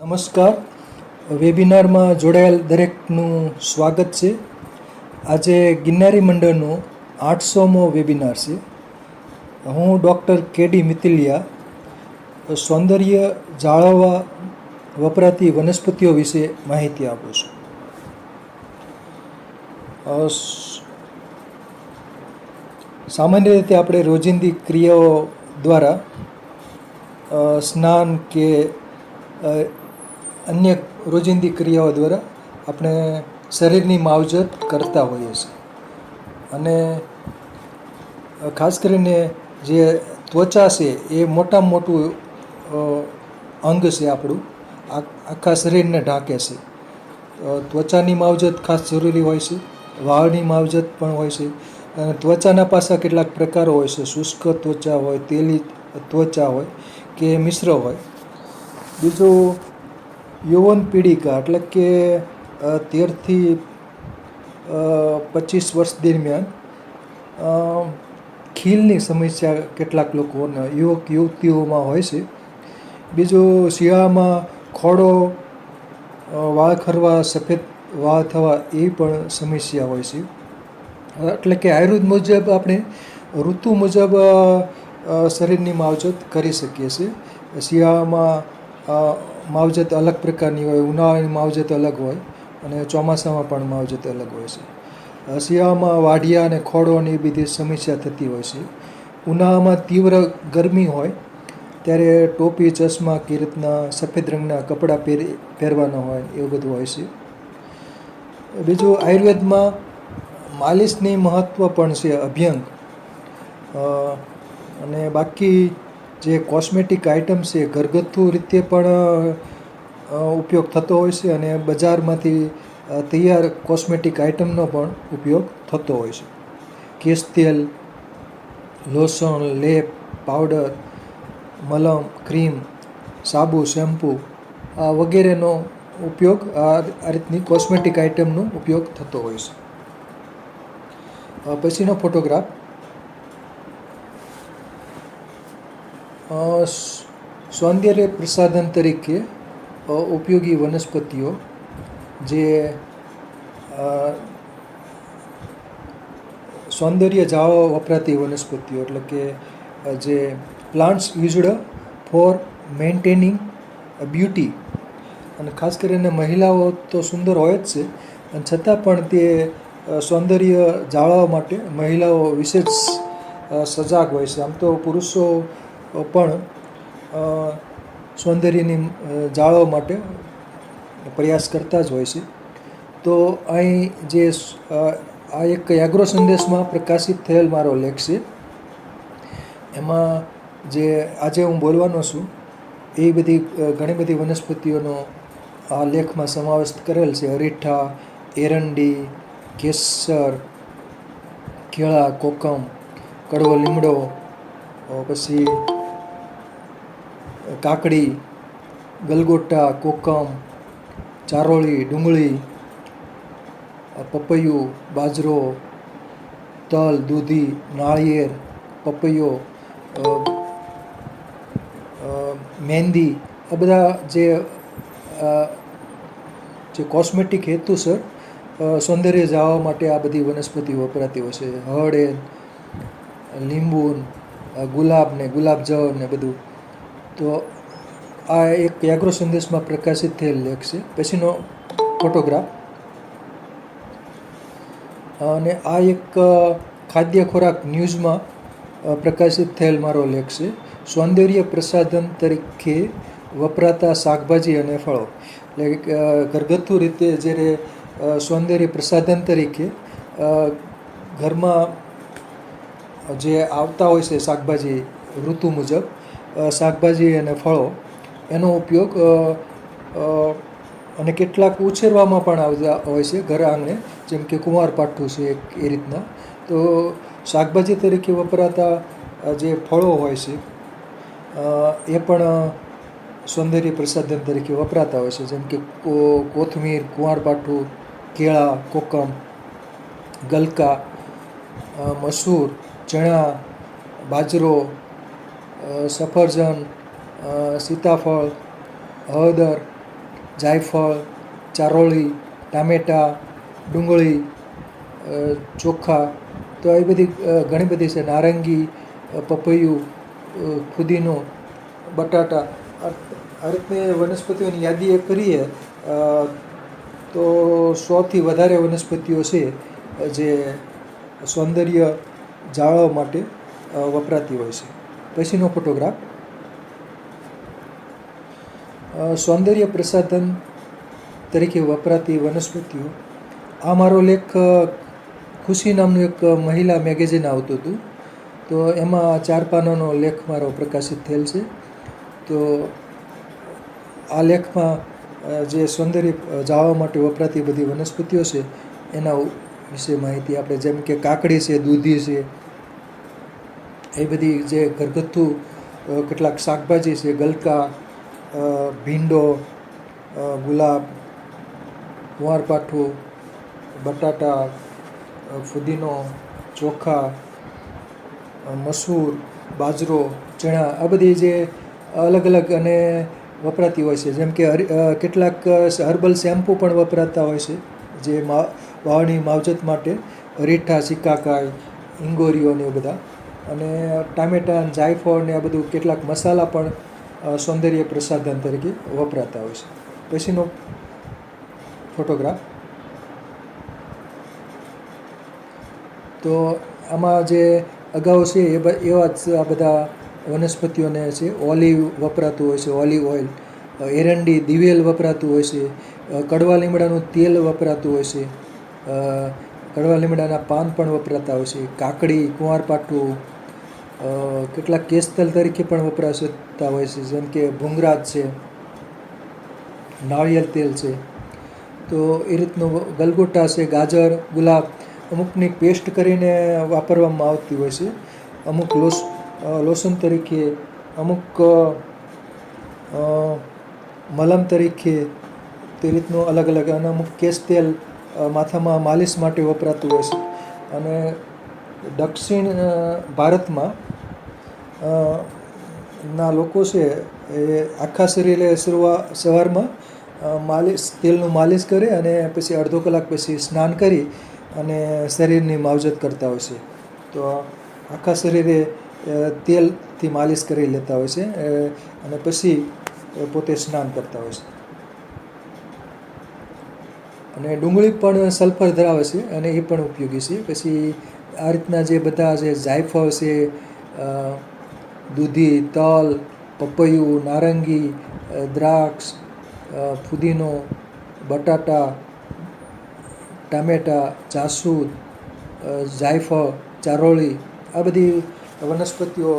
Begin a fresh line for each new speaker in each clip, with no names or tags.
નમસ્કાર. વેબિનારમાં જોડાયેલ દરેકનું સ્વાગત છે. આજે ગિરનારી મંડળનો 800મો વેબિનાર છે. હું ડૉક્ટર કે.ડી. મિતિલિયા સૌંદર્ય જાળવવા વપરાતી વનસ્પતિઓ વિશે માહિતી આપું છું. સામાન્ય રીતે આપણે રોજિંદી ક્રિયાઓ દ્વારા સ્નાન કે અન્ય રોજિંદી ક્રિયાઓ દ્વારા આપણે શરીરની માવજત કરતા હોઈએ છીએ. અને ખાસ કરીને જે ત્વચા છે એ મોટામાં મોટું અંગ છે આપણું, આખા શરીરને ઢાંકે છે. ત્વચાની માવજત ખાસ જરૂરી હોય છે. વાળની માવજત પણ હોય છે. અને ત્વચાના પાસા કેટલાક પ્રકારો હોય છે. શુષ્ક ત્વચા હોય, તેલી ત્વચા હોય કે મિશ્ર હોય. બીજું યૌવન પીડિકા એટલે કે 13થી 25 વર્ષ દરમિયાન ખીલની સમસ્યા કેટલાક લોકોને યુવક યુવતીઓમાં હોય છે. બીજું શિયાળામાં ખોડો, વાળ ખરવા, સફેદ વાળ થવા એ પણ સમસ્યા હોય છે. એટલે કે આયુર્વેદ મુજબ આપણે ઋતુ મુજબ શરીરની માવજત કરી શકીએ છીએ. શિયાળામાં માવજત અલગ પ્રકારની હોય, ઉનાળાની માવજત અલગ હોય અને ચોમાસામાં પણ માવજત અલગ હોય છે. શિયાળામાં વાઢિયા અને ખોડો અને એ બધી સમસ્યા થતી હોય છે. ઉનાળામાં તીવ્ર ગરમી હોય ત્યારે ટોપી, ચશ્મા કે રીતના સફેદ રંગના કપડાં પહેરવાના હોય એવું બધું હોય છે. બીજું આયુર્વેદમાં માલિશની મહત્ત્વ પણ છે, અભ્યંગ. અને બાકી જે કોસ્મેટિક આઇટમ છે ઘરગથ્થુ રીતે પણ ઉપયોગ થતો હોય છે અને બજારમાંથી તૈયાર કોસ્મેટિક આઇટમનો પણ ઉપયોગ થતો હોય છે. કેશ તેલ, લોશન, લેપ, પાવડર, મલમ, ક્રીમ, સાબુ, શેમ્પૂ વગેરેનો ઉપયોગ આ રીતની કોસ્મેટિક આઇટમનો ઉપયોગ થતો હોય છે. પછીનો ફોટોગ્રાફ સૌંદર્ય પ્રસાધન તરીકે ઉપયોગી વનસ્પતિઓ જે સૌંદર્ય જાળવવા વપરાતી વનસ્પતિઓ એટલે કે જે plants used four maintaining beauty. અને ખાસ કરીને મહિલાઓ તો સુંદર હોય જ છે અને છતાં પણ તે સૌંદર્ય જાળવવા માટે મહિલાઓ વિશેષ સજાગ હોય છે. આમ તો પુરુષો પણ સૌંદર્યની જાળવવા માટે પ્રયાસ કરતા જ હોય છે. તો અહીં જે આ એક એગ્રો સંદેશમાં પ્રકાશિત થયેલ મારો લેખ છે. એમાં જે આજે હું બોલવાનો છું એ બધી ઘણી બધી વનસ્પતિઓનો આ લેખમાં સમાવેશ કરેલ છે. અરીઠા, એરંડી, કેસર, કેળા, કોકમ, કડવો લીમડો, પછી કાકડી, ગલગોટા, કોકમ, ચારોળી, ડુંગળી, પપૈયું, બાજરો, તલ, દૂધી, નાળિયેર, પપૈયો, મહેંદી, આ બધા જે કોસ્મેટિક હેતુસર સૌંદર્ય જાળવવા માટે આ બધી વનસ્પતિઓ વપરાતી હોય છે. હળદર, લીંબુ, ગુલાબ ને ગુલાબજળ ને બધું. તો આ એક એગ્રો સંદેશમાં પ્રકાશિત થયેલ લેખ છે. પછીનો ફોટોગ્રાફ અને આ એક ખાદ્ય ખોરાક ન્યૂઝમાં પ્રકાશિત થયેલ મારો લેખ છે. સૌંદર્ય પ્રસાધન તરીકે વપરાતા શાકભાજી અને ફળો. એટલે ઘરગથ્થુ રીતે જ્યારે સૌંદર્ય પ્રસાધન તરીકે ઘરમાં જે આવતા હોય છે શાકભાજી ઋતુ મુજબ, શાકભાજી અને ફળો એનો ઉપયોગ અને કેટલાક ઉછેરવામાં પણ આવતા હોય છે ઘર આંગણે, જેમ કે કુંવારપાઠું છે એ રીતના. તો શાકભાજી તરીકે વપરાતા જે ફળો હોય છે એ પણ સૌંદર્ય પ્રસાધન તરીકે વપરાતા હોય છે. જેમ કે કોથમીર, કુંવારપાઠું, કેળા, કોકમ, ગલકા, મસૂર, ચણા, બાજરો, સફરજન, સીતાફળ, હળદર, જાયફળ, ચારોળી, ટામેટાં, ડુંગળી, ચોખા, તો આવી બધી ઘણી બધી છે. નારંગી, પપૈયું, ફુદીનો, બટાટા, આ રીતની વનસ્પતિઓની યાદી એ કરીએ તો 100થી વધારે વનસ્પતિઓ છે જે સૌંદર્ય જાળવવા માટે વપરાતી હોય છે. પછીનો ફોટોગ્રાફ, સૌંદર્ય પ્રસાધન તરીકે વપરાતી વનસ્પતિઓ. આ મારો લેખ ખુશી નામનું એક મહિલા મેગેઝિન આવતું હતું, તો એમાં 4 પાનાનો લેખ મારો પ્રકાશિત થયેલ છે. તો આ લેખમાં જે સૌંદર્ય જાળવવા માટે વપરાતી બધી વનસ્પતિઓ છે એના વિશે માહિતી આપણે, જેમ કે કાકડી છે, દૂધી છે, એ બધી જે ઘરગથ્થુ કેટલાક શાકભાજી છે, ગલકા, ભીંડો, ગુલાબ, કુંવારપાઠું, બટાટા, ફુદીનો, ચોખા, મસૂર, બાજરો, ચણા, આ બધી જે અલગ અલગ અને વપરાતી હોય છે. જેમ કે કેટલાક હર્બલ શેમ્પૂ પણ વપરાતા હોય છે જે વાળની માવજત માટે, અરીઠા, સિકાકાઈ, ઇંગોરીઓ ને એ બધા. અને ટામેટાં, જાયફળ ને આ બધું કેટલાક મસાલા પણ સૌંદર્ય પ્રસાધન તરીકે વપરાતા હોય છે. પછીનો ફોટોગ્રાફ, તો આમાં જે અગાઉ છે એવા જ આ બધા વનસ્પતિઓને છે. ઓલિવ વપરાતું હોય છે, ઓલિવ ઓઇલ, એરંડી, દિવેલ વપરાતું હોય છે, કડવા લીમડાનું તેલ વપરાતું હોય છે, કડવા લીમડાના પાન પણ વપરાતા હોય છે, કાકડી, કુંવારપાઠું, કેટલાક કેશતલ તરીકે પણ વપરાતા હોય છે, જેમ કે ભૂંગરાજ છે, નાળિયેર તેલ છે. તો એ રીતનું ગલગોટા છે, ગાજર, ગુલાબ, અમુકની પેસ્ટ કરીને વાપરવામાં આવતી હોય છે, અમુક લોશન તરીકે, અમુક મલમ તરીકે, તે રીતનું અલગ અલગ. અને અમુક કેશ તેલ માથામાં માલિશ માટે વપરાતું હોય છે. અને દક્ષિણ ભારતમાં ના લોકો છે એ આખા શરીરે સવારમાં તેલનું માલિશ કરે અને પછી અડધો કલાક પછી સ્નાન કરી અને શરીરની માવજત કરતા હોય છે. તો આખા શરીરે તેલથી માલિશ કરી લેતા હોય છે અને પછી પોતે સ્નાન કરતા હોય છે. અને ડુંગળી પણ સલ્ફર ધરાવે છે અને એ પણ ઉપયોગી છે. પછી આ રીતના જે બધા જે જાયફળ છે, દૂધી, તલ, પપૈયું, નારંગી, દ્રાક્ષ, ફુદીનો, બટાટા, ટામેટાં, જાસૂદ, જાયફળ, ચારોળી, આ બધી વનસ્પતિઓ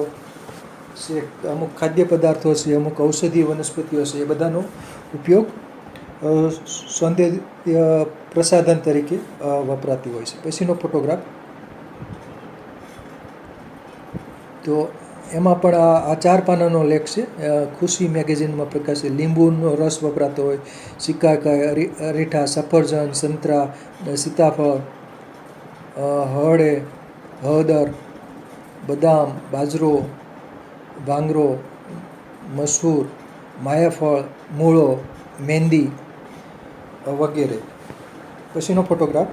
છે. અમુક ખાદ્ય પદાર્થો છે, અમુક ઔષધીય વનસ્પતિઓ છે, એ બધાનો ઉપયોગ સૌંદર્ય પ્રસાધન તરીકે વપરાતી હોય છે. પછીનો ફોટોગ્રાફ, તો એમાં પણ આ 4 પાનાનો લેખ છે, ખુશી મેગેઝિનમાં પ્રકાશિત. લીંબુનો રસ વપરાતો હોય, સિકાકાઈ, અરીઠા, સફરજન, સંતરા, સીતાફળ, હળદર, બદામ, બાજરો, ભાંગરો, મસૂર, માયાફળ, મૂળો, મહેંદી વગેરે. પછીનો ફોટોગ્રાફ,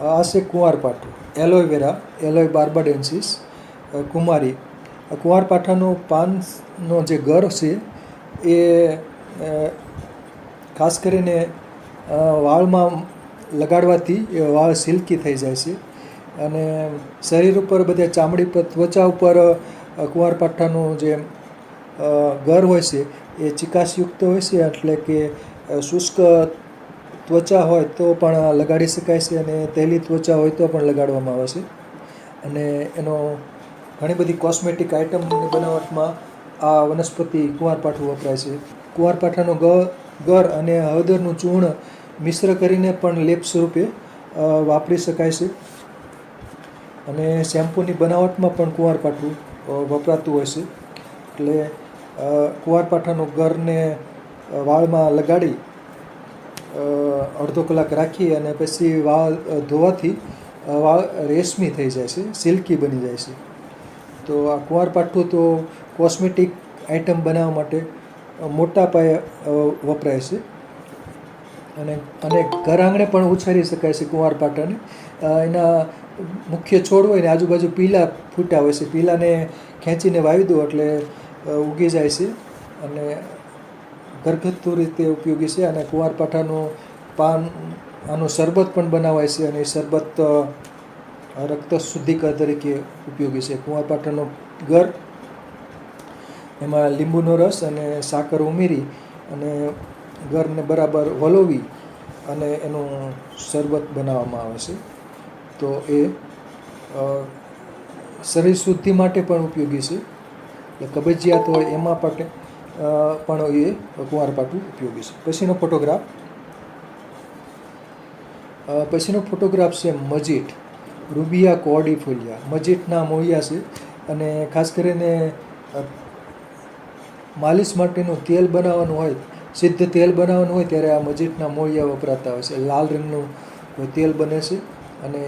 આ છે કુંવારપાઠું, એલોવેરા, એલોય બાર્બાડેન્સિસ, કુમારી. કુંવારપાઠાનું પાનનો જે ગર છે એ ખાસ કરીને વાળમાં લગાડવાથી વાળ સિલ્કી થઈ જાય છે. અને શરીર ઉપર બધે ચામડી પર, ત્વચા ઉપર કુંવારપાઠાનું જે ગર હોય છે એ ચિકાસયુક્ત હોય છે, એટલે કે શુષ્ક ત્વચા હોય તો પણ લગાડી શકાય છે અને તેલી ત્વચા હોય તો પણ લગાડવામાં આવે છે. અને એનો ઘણી બધી કોસ્મેટિક આઇટમની બનાવટમાં આ વનસ્પતિ કુંવારપાઠું વપરાય છે. કુંવારપાઠાનો ગર અને હળદરનું ચૂર્ણ મિશ્ર કરીને પણ લેપ સ્વરૂપે વાપરી શકાય છે. અને શેમ્પૂની બનાવટમાં પણ કુંવારપાઠું વપરાતું હોય છે. એટલે કુંવારપાઠાનું ગરને વાળમાં લગાડી અડધો કલાક રાખી અને પછી વાળ ધોવાથી વાળ રેશમી થઈ જાય છે, સિલ્કી બની જાય છે. તો આ કુંવારપાઠું તો કોસ્મેટિક આઇટમ બનાવવા માટે મોટા પાયે વપરાય છે. અને ઘર આંગણે પણ ઉછેરી શકાય છે કુંવારપાઠાને. એના મુખ્ય છોડ હોય ને આજુબાજુ પીલા ફૂટ્યા હોય છે, પીલાને ખેંચીને વાવી દો એટલે ઉગી જાય છે અને ઘરગથ્થુ રીતે ઉપયોગી છે. અને કુંવારપાઠાનું પાન, આનું શરબત પણ બનાવાય છે અને એ શરબત રક્ત શુદ્ધિકર તરીકે ઉપયોગી છે. કુંવારપાઠાનો ગર, એમાં લીંબુનો રસ અને સાકર ઉમેરી અને ગરને બરાબર વલોવી અને એનું શરબત બનાવવામાં આવે છે. તો એ શરીર શુદ્ધિ માટે પણ ઉપયોગી છે. એટલે કબજિયાત હોય એમાં પણ એ કુંવારપાઠું ઉપયોગી છે. પછીનો ફોટોગ્રાફ છે મજીઠ, રૂબિયા કોર્ડિફોલિયા. મજીઠના મૂળિયા છે અને ખાસ કરીને માલિશ માટેનું તેલ બનાવવાનું હોય, સિદ્ધ તેલ બનાવવાનું હોય ત્યારે આ મજીઠના મૂળિયા વપરાતા હોય છે. લાલ રંગનું તેલ બને છે અને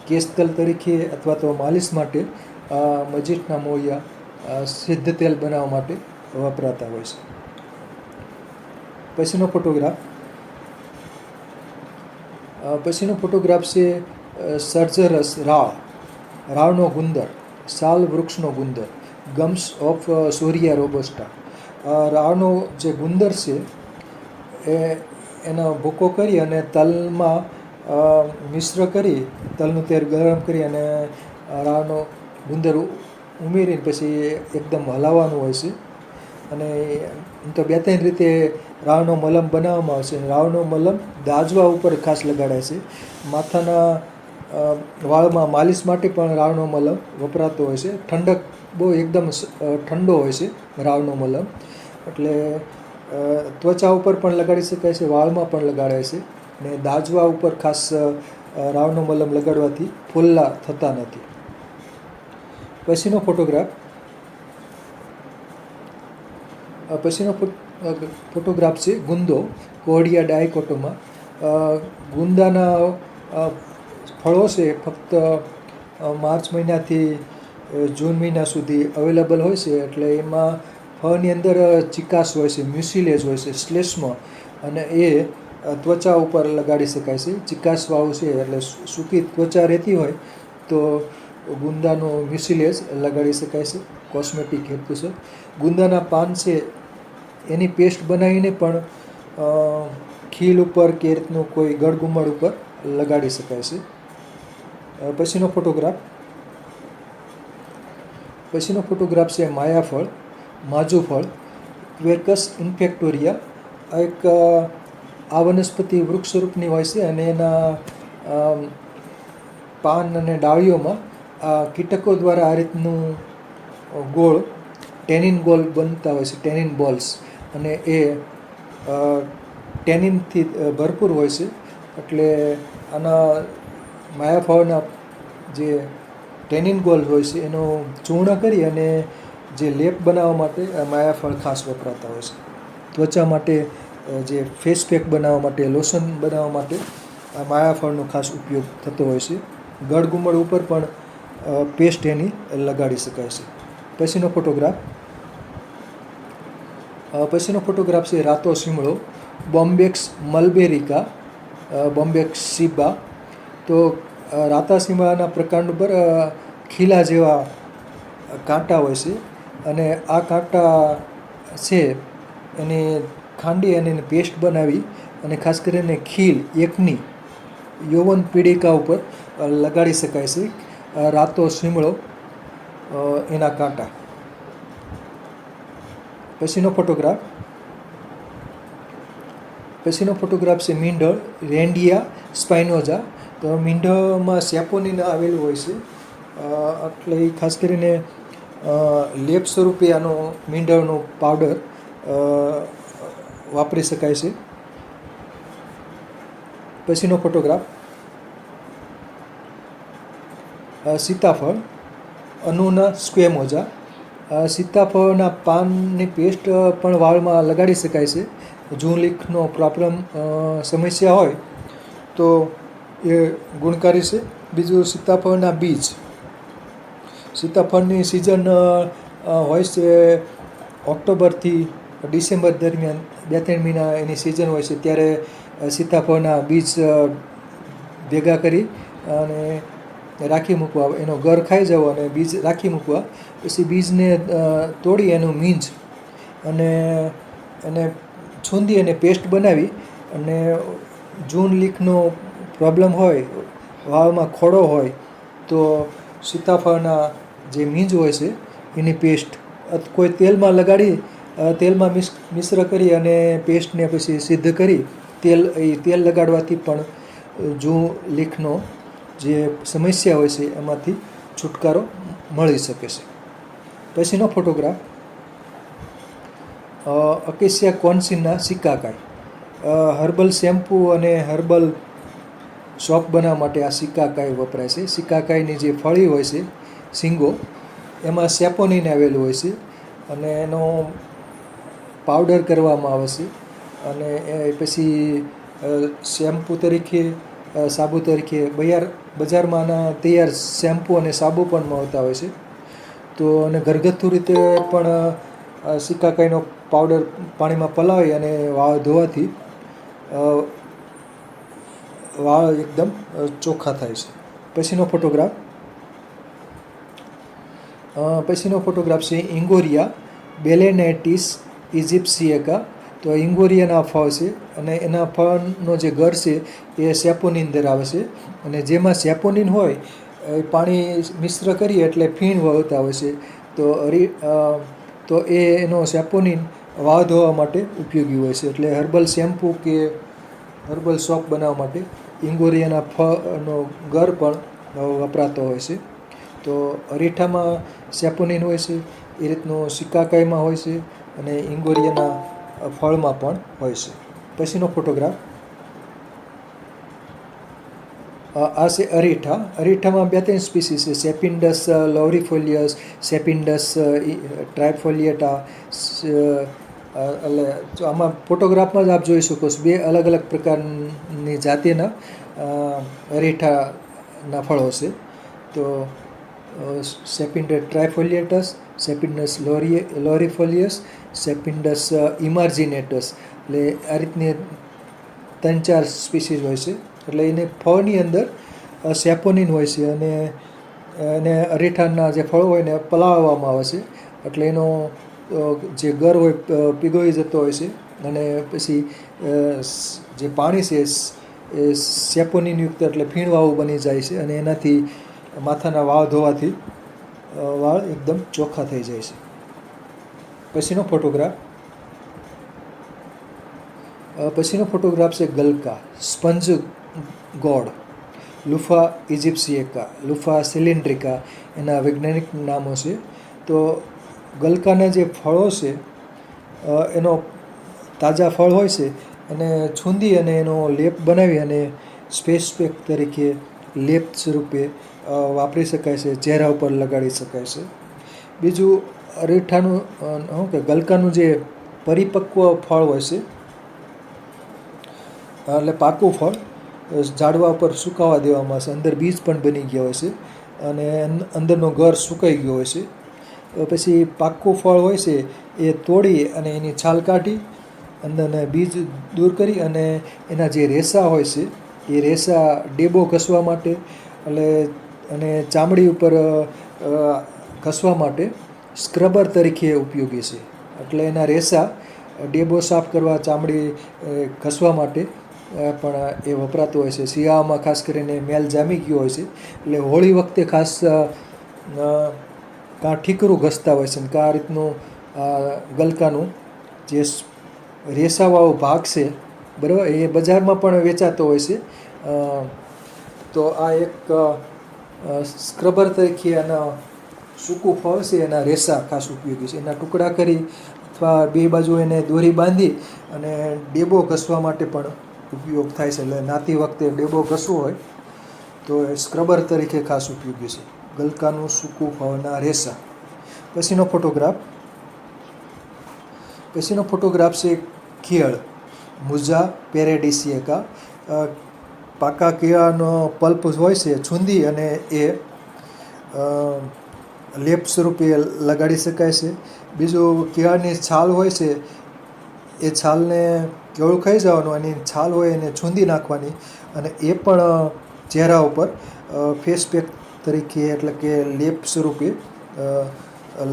કેશ તરીકે અથવા તો માલિશ માટે મજીઠના મૂળિયા સિદ્ધ તેલ બનાવવા માટે વપરાતા હોય છે. પછીનો ફોટોગ્રાફ છે સર્જરસ રાળ, રાળનો ગુંદર, સાલ વૃક્ષનો ગુંદર, ગમ્સ ઓફ સોરિયા રોબસ્ટા. રાળનો જે ગુંદર છે એનો ભૂકો કરી અને તલમાં મિશ્ર કરી, તલનું તેલ ગરમ કરી અને રાળનો ગુંદર ઉમેરીને પછી એકદમ હલાવવાનું હોય છે. અને તો 2-3 રીતે રાળનો મલમ બનાવવામાં આવે છે. રાળનો મલમ દાજવા ઉપર ખાસ લગાડાય છે. માથાના વાળમાં માલિશ માટે પણ રાળનો મલમ વપરાતો હોય છે. ઠંડક બહુ એકદમ ઠંડો હોય છે રાળનો મલમ, એટલે ત્વચા ઉપર પણ લગાડી શકાય છે, વાળમાં પણ લગાડાય છે. ને દાજવા ઉપર ખાસ રાળનો મલમ લગાડવાથી ફોલ્લા થતા નથી. પછીનો ફોટોગ્રાફ છે ગુંદો, કોહડિયા ડાયકોટોમા. ગુંદાના ફળો છે ફક્ત માર્ચ મહિનાથી જૂન મહિના સુધી અવેલેબલ હોય છે. એટલે એમાં ફળની અંદર ચિકાસ હોય છે, મ્યુસિલેજ હોય છે શ્લેષ્મ, અને એ ત્વચા ઉપર લગાડી શકાય છે. ચિકાસવાળું છે એટલે સૂકી ત્વચા રહેતી હોય તો ગુંદાનો મ્યુસિલેજ લગાડી શકાય છે કોસ્મેટિક હેતુસર. ગુંદાના પાન છે એની પેસ્ટ બનાવીને પણ ખીલ ઉપર કે રીતનું કોઈ ગળગુમડ ઉપર લગાડી શકાય છે. પછીનો ફોટોગ્રાફ છે માયાફળ, માજુફળ, ક્વેર્કસ ઇન્ફેક્ટોરિયા. આ વનસ્પતિ વૃક્ષ સ્વરૂપની હોય છે અને એના પાન અને ડાળીઓમાં કીટકો દ્વારા આ રીતનું ગોળ ટેનિન ગોળ બનતા હોય છે, ટેનિન બોલ્સ, અને એ ટેનિનથી ભરપૂર હોય છે. એટલે આના માયાફળના જે ટેનિન ગોળ હોય છે એનો ચૂર્ણ કરી અને જે લેપ બનાવવા માટે માયાફળ ખાસ વપરાતા હોય છે. ત્વચા માટે જે ફેસ પેક બનાવવા માટે, લોશન બનાવવા માટે આ માયાફળનો ખાસ ઉપયોગ થતો હોય છે. ગળગુમડ ઉપર પણ પેસ્ટ એની લગાડી શકાય છે. પછીનો ફોટોગ્રાફ છે રાતો શીમળો, બોમ્બેક્સ મલબેરિકા, બોમ્બેક્સ સીબા. તો રાતા શીમળાના પ્રકાંડ ઉપર ખીલા જેવા કાંટા હોય છે અને આ કાંટા છે એને ખાંડી અને એને પેસ્ટ બનાવી અને ખાસ કરીને ખીલ એકની યૌવન પીડિકા ઉપર લગાડી શકાય છે. રાતો શીમળો, એના કાંટા. પછીનો ફોટોગ્રાફ છે મીંઢળ, રેન્ડિયા સ્પાઇનોઝા. તો મીંઢળમાં સેપોનિન આવેલું હોય છે એટલે એ ખાસ કરીને લેપ સ્વરૂપે આનો મીંઢળનો પાવડર વાપરી શકાય છે. પછીનો ફોટોગ્રાફ સીતાફળ, અનુના સ્ક્વેમોઝા. સીતાફળના પાનની પેસ્ટ પણ વાળમાં લગાડી શકાય છે. જૂં-લીખનો પ્રોબ્લેમ સમસ્યા હોય તો એ ગુણકારી છે. બીજું સીતાફળના બીજ. સીતાફળની સિઝન હોય છે ઓક્ટોબરથી ડિસેમ્બર દરમિયાન 2-3 મહિના એની સિઝન હોય છે. ત્યારે સીતાફળના બીજ ભેગા કરી અને રાખી મૂકવા, એનો ગર ખાઈ જવો અને બીજ રાખી મૂકવા. પછી બીજને તોડી એનું મીંજ અને એને છૂંદી અને પેસ્ટ બનાવી અને જૂન લીકનો પ્રોબ્લેમ હોય, વાવમાં ખોડો હોય, તો સીતાફળના જે મીંજ હોય છે એની પેસ્ટ કોઈ તેલમાં લગાડી, તેલમાં મિશ્ર કરી અને પેસ્ટને પછી સિદ્ધ કરી તેલ લગાડવાથી પણ જૂન લીકનો જે સમસ્યા હોય છે એમાંથી છુટકારો મળી શકે છે. પછીનો ફોટોગ્રાફ અકેશિયા કોન્સિના સિકાકાઈ. હર્બલ શેમ્પૂ અને હર્બલ સોપ બનાવવા માટે આ સિકાકાઈ વપરાય છે. સિકાકાઈની જે ફળી હોય છે, શીંગો, એમાં સેપોનિન આવેલું હોય છે અને એનો પાવડર કરવામાં આવે છે અને એ પછી શેમ્પૂ તરીકે, સાબુ તરીકે બજારમાં આના તૈયાર શેમ્પૂ અને સાબુ પણ મળતા હોય છે. તો અને ઘરગથ્થુ રીતે પણ સિકાકાઈનો પાવડર પાણીમાં પલાળી અને વાળ ધોવાથી વાળ એકદમ ચોખ્ખા થાય છે. પછીનો ફોટોગ્રાફ છે ઇંગોરિયા બેલેનાઇટિસ ઇજિપ્શિએકા. તો ઇંગોરિયાના ફળ છે અને એના ફળનો જે ગર છે એ સેપોનિન ધરાવે છે અને જેમાં સેપોનિન હોય એ પાણી મિશ્ર કરીએ એટલે ફીણ વળતા હોય છે. તો એનો સેપોનિન વાળ ધોવા માટે ઉપયોગી હોય છે. એટલે હર્બલ શેમ્પૂ કે હર્બલ સોપ બનાવવા માટે ઇંગોરિયાના ફળનો ગર પણ વપરાતો હોય છે. તો અરીઠામાં સેપોનિન હોય છે, એ રીતનું સિકાકાઈમાં હોય છે અને ઇંગોરિયાના ફળમાં પણ હોય છે. પછીનો ફોટોગ્રાફ આ છે અરીઠા. અરીઠામાં 2-3 સ્પીસીસ છે, સેપિન્ડસ લોરિફોલિયસ, સેપિન્ડસ ટ્રાઇફોલિયેટા. એટલે આમાં ફોટોગ્રાફમાં જ આપ જોઈ શકો છો, 2 અલગ અલગ પ્રકારની જાતિના અરીઠાના ફળો છે. તો સેપિન્ડસ ટ્રાઇફોલિયેટસ, સેપિન્ડસ લોરિફોલિયસ, સેપિન્ડસ ઇમાર્જિનેટસ. એટલે આ રીતની 3-4 સ્પીસીસ હોય છે. એટલે એને ફળની અંદર સેપોનિન હોય છે અને એને અરીઠાના જે ફળ હોય ને પલાળવામાં આવે છે એટલે એનો જે ગર હોય પીગળી જતો હોય છે અને પછી જે પાણી છે એ સેપોનિનયુક્ત એટલે ફીણવાળું બની જાય છે અને એનાથી માથાના વાળ ધોવાથી વાળ એકદમ ચોખ્ખા થઈ જાય છે. પછીનો ફોટોગ્રાફ છે ગલકા, સ્પંજ ગોડ, લુફા ઇજિપ્શિએકા, લુફા સિલિન્ડ્રિકા એના વૈજ્ઞાનિક નામો છે. તો ગલકાના જે ફળો છે એનો તાજા ફળ હોય છે અને છૂંદી અને એનો લેપ બનાવી અને સ્પેસ પેક તરીકે લેપ સ્વરૂપે વાપરી શકાય છે, ચહેરા ઉપર લગાડી શકાય છે. બીજું અરીઠાનું ગલકાનું જે પરિપક્વ ફળ હોય છે, એટલે પાકું ફળ ઝાડવા ઉપર સુકાવા દેવામાં આવે છે, અંદર બીજ પણ બની ગયા હોય છે અને અંદરનો ગર સુકાઈ ગયો હોય છે. પછી પાકું ફળ હોય છે એ તોડી અને એની છાલ કાઢી અંદરના બીજ દૂર કરી અને એના જે રેસા હોય છે એ રેસા ડેબો ઘસવા માટે અને ચામડી ઉપર ઘસવા માટે સ્ક્રબર તરીકે ઉપયોગી છે. એટલે એના રેસા ડેબો સાફ કરવા, ચામડી ઘસવા માટે પણ એ વપરાતું હોય છે. શિયાળામાં ખાસ કરીને મેલ જામી ગયો હોય છે એટલે હોળી વખતે ખાસ કાં ઠીકરું ઘસતા હોય છે ને કાં આ રીતનું ગલકાનું જે રેસાવાળો ભાગ છે, બરાબર, એ બજારમાં પણ વેચાતો હોય છે. તો આ એક સ્ક્રબર તરીકે આના સૂકું ફળ છે, એના રેસા ખાસ ઉપયોગી છે. એના ટુકડા કરી અથવા 2 બાજુ એને દોરી બાંધી અને ડેબો ઘસવા માટે પણ ઉપયોગ થાય છે. એટલે નાતી વખતે ડેબો ઘસવો હોય તો એ સ્ક્રબર તરીકે ખાસ ઉપયોગી છે, ગલકાનું સૂકું ફળના રેસા. પછીનો ફોટોગ્રાફ છે કેળ, મુઝા પેરેડિસિએકા. પાકા કેળાનો પલ્પ હોય છે, છૂંદી અને એ લેપ સ્વરૂપે લગાડી શકાય છે. બીજું કેળાની છાલ હોય છે એ છાલને કેળું ખાઈ જવાનું, અને છાલ હોય એને છૂંદી નાખવાની, અને એ પણ ચહેરા ઉપર ફેસ પેક તરીકે એટલે કે લેપ સ્વરૂપે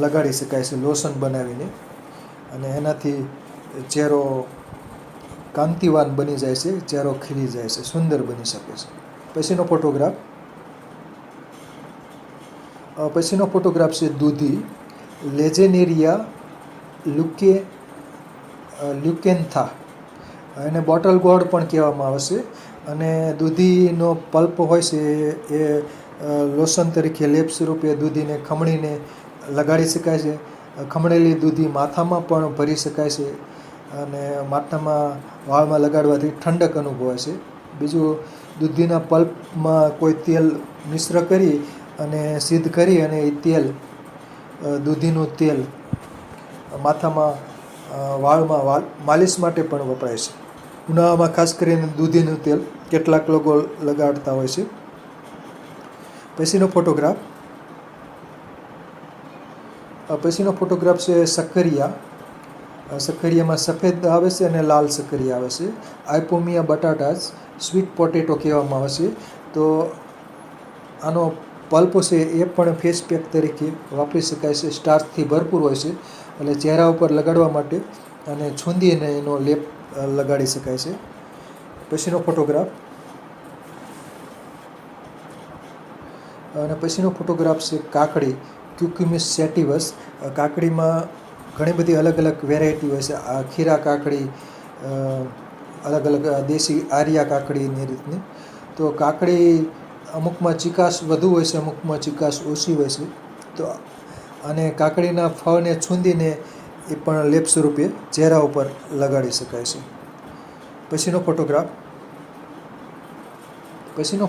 લગાડી શકાય છે લોશન બનાવીને, અને એનાથી ચહેરો કાંતિવાન બની જાય છે, ચહેરો ખીલી જાય છે, સુંદર બની શકે છે. પછીનો ફોટોગ્રાફ છે દૂધી, લેજેનેરિયા લ્યુકેન્થા, એને બોટલ ગોર્ડ પણ કહેવામાં આવે છે. અને દૂધીનો પલ્પ હોય છે એ લોશન તરીકે લેપ સ્વરૂપે દૂધીને ખમણીને લગાડી શકાય છે. ખમણેલી દૂધી માથામાં પણ ભરી શકાય છે, અને માથામાં વાળમાં લગાડવાથી ઠંડક અનુભવાય છે. બીજું, દૂધીના પલ્પમાં કોઈ તેલ મિશ્ર કરી અને સિદ્ધ કરી અને એ તેલ, દૂધીનું તેલ માથામાં વાળમાં માલિશ માટે પણ વપરાય છે. ઉનાળામાં ખાસ કરીને દૂધીનું તેલ કેટલાક લોકો લગાડતા હોય છે. પછીનો ફોટોગ્રાફ છે સક્કરિયા. સક્કરિયામાં સફેદ આવે છે અને લાલ સક્કરિયા આવે છે. આઇપોમિયા બટાટાસ, સ્વીટ પોટેટો કહેવામાં આવે છે. તો આનો પલ્પ છે એ પણ ફેસ પેક તરીકે વાપરી શકાય છે. સ્ટાર્ચથી ભરપૂર હોય છે, એટલે ચહેરા ઉપર લગાડવા માટે અને છૂંદીને એનો લેપ લગાડી શકાય છે. પછીનો ફોટોગ્રાફ છે કાકડી, ક્યુક્યુમિસ સેટિવસ. કાકડીમાં ઘણી બધી અલગ અલગ વેરાયટી હોય છે. આ ખીરા કાકડી, અલગ અલગ દેશી આર્યા કાકડીની રીતની. તો કાકડી અમુકમાં ચીકાશ વધુ હોય છે, અમુકમાં ચીકાશ ઓછી હોય છે. તો અને કાકડીના ફળને છૂંદીને એ પણ લેપ સ્વરૂપે ચહેરા ઉપર લગાડી શકાય છે. પછીનો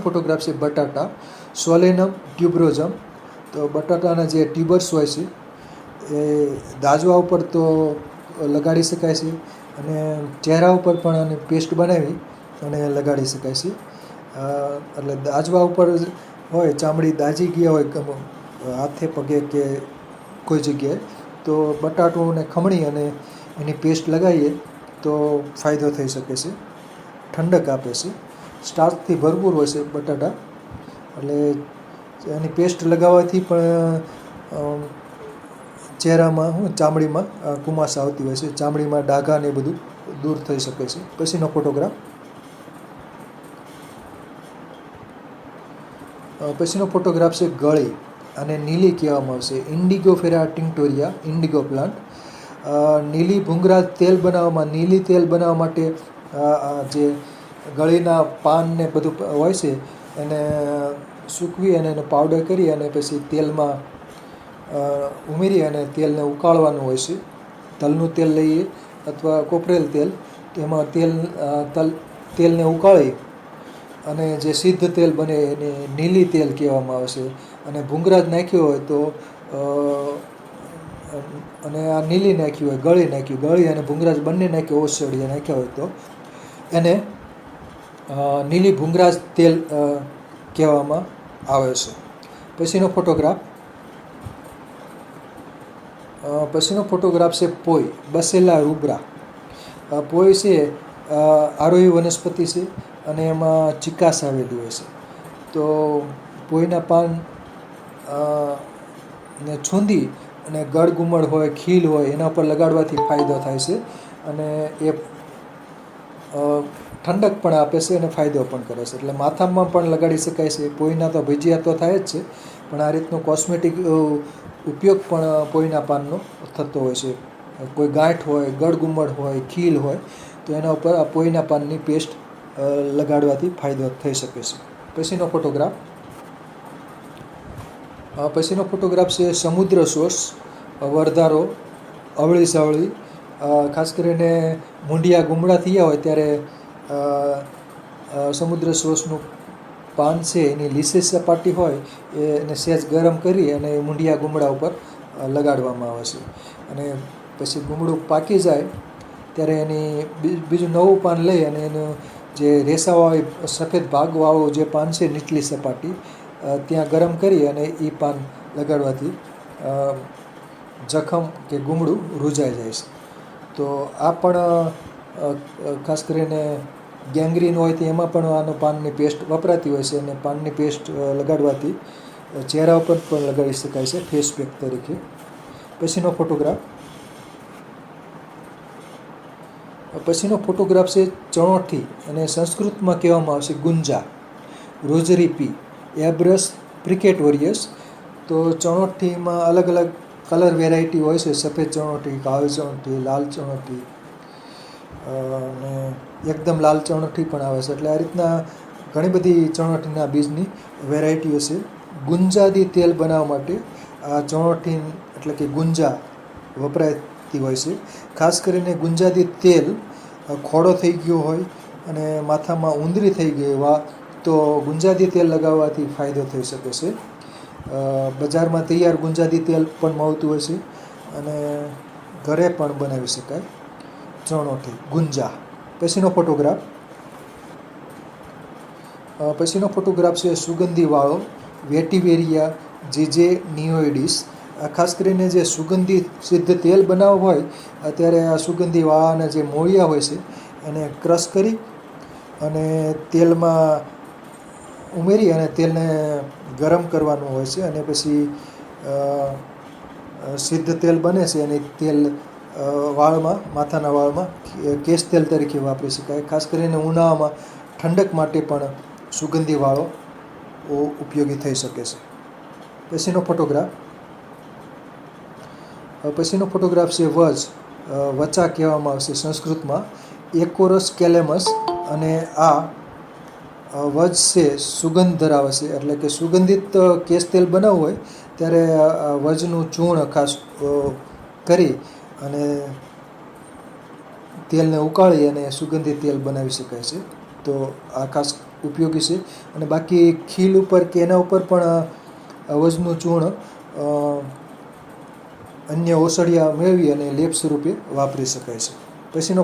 ફોટોગ્રાફ છે બટાટા, સોલેનમ ટ્યુબરોઝમ. તો બટાટાના જે ટ્યુબર્સ હોય છે એ દાજવા ઉપર તો લગાડી શકાય છે, અને ચહેરા ઉપર પણ આની પેસ્ટ બનાવી અને લગાડી શકાય છે. એટલે દાજવા ઉપર હોય, ચામડી દાજી ગયા હોય હાથે પગે કે કોઈ જગ્યાએ, તો બટાટુંને ખમણી અને એની પેસ્ટ લગાવીએ તો ફાયદો થઈ શકે છે, ઠંડક આપે છે. સ્ટાર્ચથી ભરપૂર હોય છે બટાટા, એટલે એની પેસ્ટ લગાવવાથી પણ ચહેરામાં ચામડીમાં કુમાશ આવતી હોય છે, ચામડીમાં ડાઘા ને બધું દૂર થઈ શકે છે. પછીનો ફોટોગ્રાફ છે ગળી, અને નીલી કહેવામાં આવશે. ઇન્ડિગોફેરા ટિંક્ટોરિયા, ઇન્ડિગો પ્લાન્ટ. નીલી ભૂંગળા તેલ બનાવવામાં, નીલી તેલ બનાવવા માટે જે ગળીના પાન ને બધું હોય છે એને સૂકવી અને એને પાવડર કરી અને પછી તેલમાં ઉમેરી અને તેલને ઉકાળવાનું હોય છે. તલનું તેલ લઈએ અથવા કોપરેલ તેલ, તેમાં તેલને ઉકાળી અને જે સિદ્ધ તેલ બને એને નીલી તેલ કહેવામાં આવે છે. અને ભૂંગળા નાખ્યો હોય તો અને આ નીલી નાખ્યું હોય, ગળી અને ભૂંગળાજ બંને નાખ્યો ઓસળીએ નાખ્યા હોય તો એને નીલી ભૂંગળાજ તેલ કહેવામાં આવે છે. પછીનો ફોટોગ્રાફ છે પોઈ, બસેલા રૂબ્રા. પોઈ છે આરોહી વનસ્પતિ છે અને એમાં ચીકાશ આવેલી હોય છે. તો પોઈના પાન ને છૂંદી અને ગળગુમડ હોય, ખીલ હોય એના પર લગાડવાથી ફાયદો થાય છે, અને એ ઠંડક પણ આપે છે અને ફાયદો પણ કરે છે. એટલે માથામાં પણ લગાડી શકાય છે. પોઈના તો ભજીયા તો થાય જ છે, પણ આ રીતનું કોસ્મેટિક ઉપયોગ પણ પોઈના પાનનો થતો હોય છે. કોઈ ગાંઠ હોય, ગળગુમડ હોય, ખીલ હોય તો એના ઉપર આ પોઈના પાનની પેસ્ટ લગાડવાથી ફાયદો થઈ શકે છે. પછીનો ફોટોગ્રાફ છે સમુદ્ર સોસ, વરધારો, અવળી સાવળી. ખાસ કરીને મૂંઢિયા ગુમડા થયા હોય ત્યારે સમુદ્ર સોસનું પાન છે એની લીસી સપાટી હોય એને સહેજ ગરમ કરી અને મૂંઢિયા ગુમડા ઉપર લગાડવામાં આવે છે. અને પછી ગુમડું પાકી જાય ત્યારે એની બીજું નવું પાન લઈ અને એનું જે રેસાવાળી સફેદ ભાગવાળું જે પાન છે નીચલી સપાટી ત્યાં ગરમ કરી અને એ પાન લગાડવાથી જખમ કે ગુમડું રૂજાઈ જાય છે. તો આ પણ ખાસ કરીને ગેંગ્રીન હોય તો એમાં પણ આનો પાનની પેસ્ટ વપરાતી હોય છે, અને પાનની પેસ્ટ લગાડવાથી ચહેરા ઉપર પણ લગાડી શકાય છે ફેસ પેક તરીકે. પછીનો ફોટોગ્રાફ છે ચણોઠી, અને સંસ્કૃતમાં કહેવામાં આવશે ગુંજા, રોઝરી પી, એબ્રસ પ્રિકેટોરિયસ. તો ચણોઠીમાં અલગ અલગ કલર વેરાયટી હોય છે, સફેદ ચણોઠી, કાળી ચણોઠી, લાલ ચણોઠી, અને એકદમ લાલ ચણોઠી પણ આવે છે. એટલે આ રીતના ઘણી બધી ચણોઠીના બીજની વેરાયટીઓ છે. ગુંજાદી તેલ બનાવવા માટે આ ચણોઠી એટલે કે ગુંજા વપરાતી હોય છે. ખાસ કરીને ગુંજાદી તેલ ખોડો થઈ ગયો હોય અને માથામાં ઉંદરી થઈ ગઈ હોય તો ગુંજાદી તેલ લગાવવાથી ફાયદો થઈ શકે છે. બજારમાં તૈયાર ગુંજાદી તેલ પણ મળતું હોય છે, અને ઘરે પણ બનાવી શકાય ચણોઠી ગુંજા. પછીનો ફોટોગ્રાફ છે સુગંધીવાળો વેટિવેરિયા જીજેનિયોઇડિસ. ખાસ કરીને જે સુગંધી સિદ્ધ તેલ બનાવવું હોય ત્યારે આ સુગંધીવાળાના જે મૂળિયા હોય છે એને ક્રશ કરી અને તેલમાં ઉમેરી અને તેલને ગરમ કરવાનું હોય છે, અને પછી સિદ્ધ તેલ બને છે અને તેલ વાળમાં, માથાના વાળમાં કેશ તેલ તરીકે વાપરી શકાય. ખાસ કરીને ઉનાળામાં ઠંડક માટે પણ સુગંધીવાળો ઉપયોગી થઈ શકે છે. પછીનો ફોટોગ્રાફ છે વચા કહેવામાં આવશે સંસ્કૃતમાં, એકોરસ કેલેમસ. અને આ વજ છે સુગંધ ધરાવે છે, એટલે કે સુગંધિત કેશ તેલ બનાવવું હોય ત્યારે વજનું ચૂર્ણ ખાસ કરી અને તેલને ઉકાળી અને સુગંધિત તેલ બનાવી શકાય છે. તો આ ખાસ ઉપયોગી છે. અને બાકી ખીલ ઉપર કે એના ઉપર પણ વજનું ચૂર્ણ અન્ય ઓસડિયા મેળવી અને લેપ સ્વરૂપે વાપરી શકાય છે. પછીનો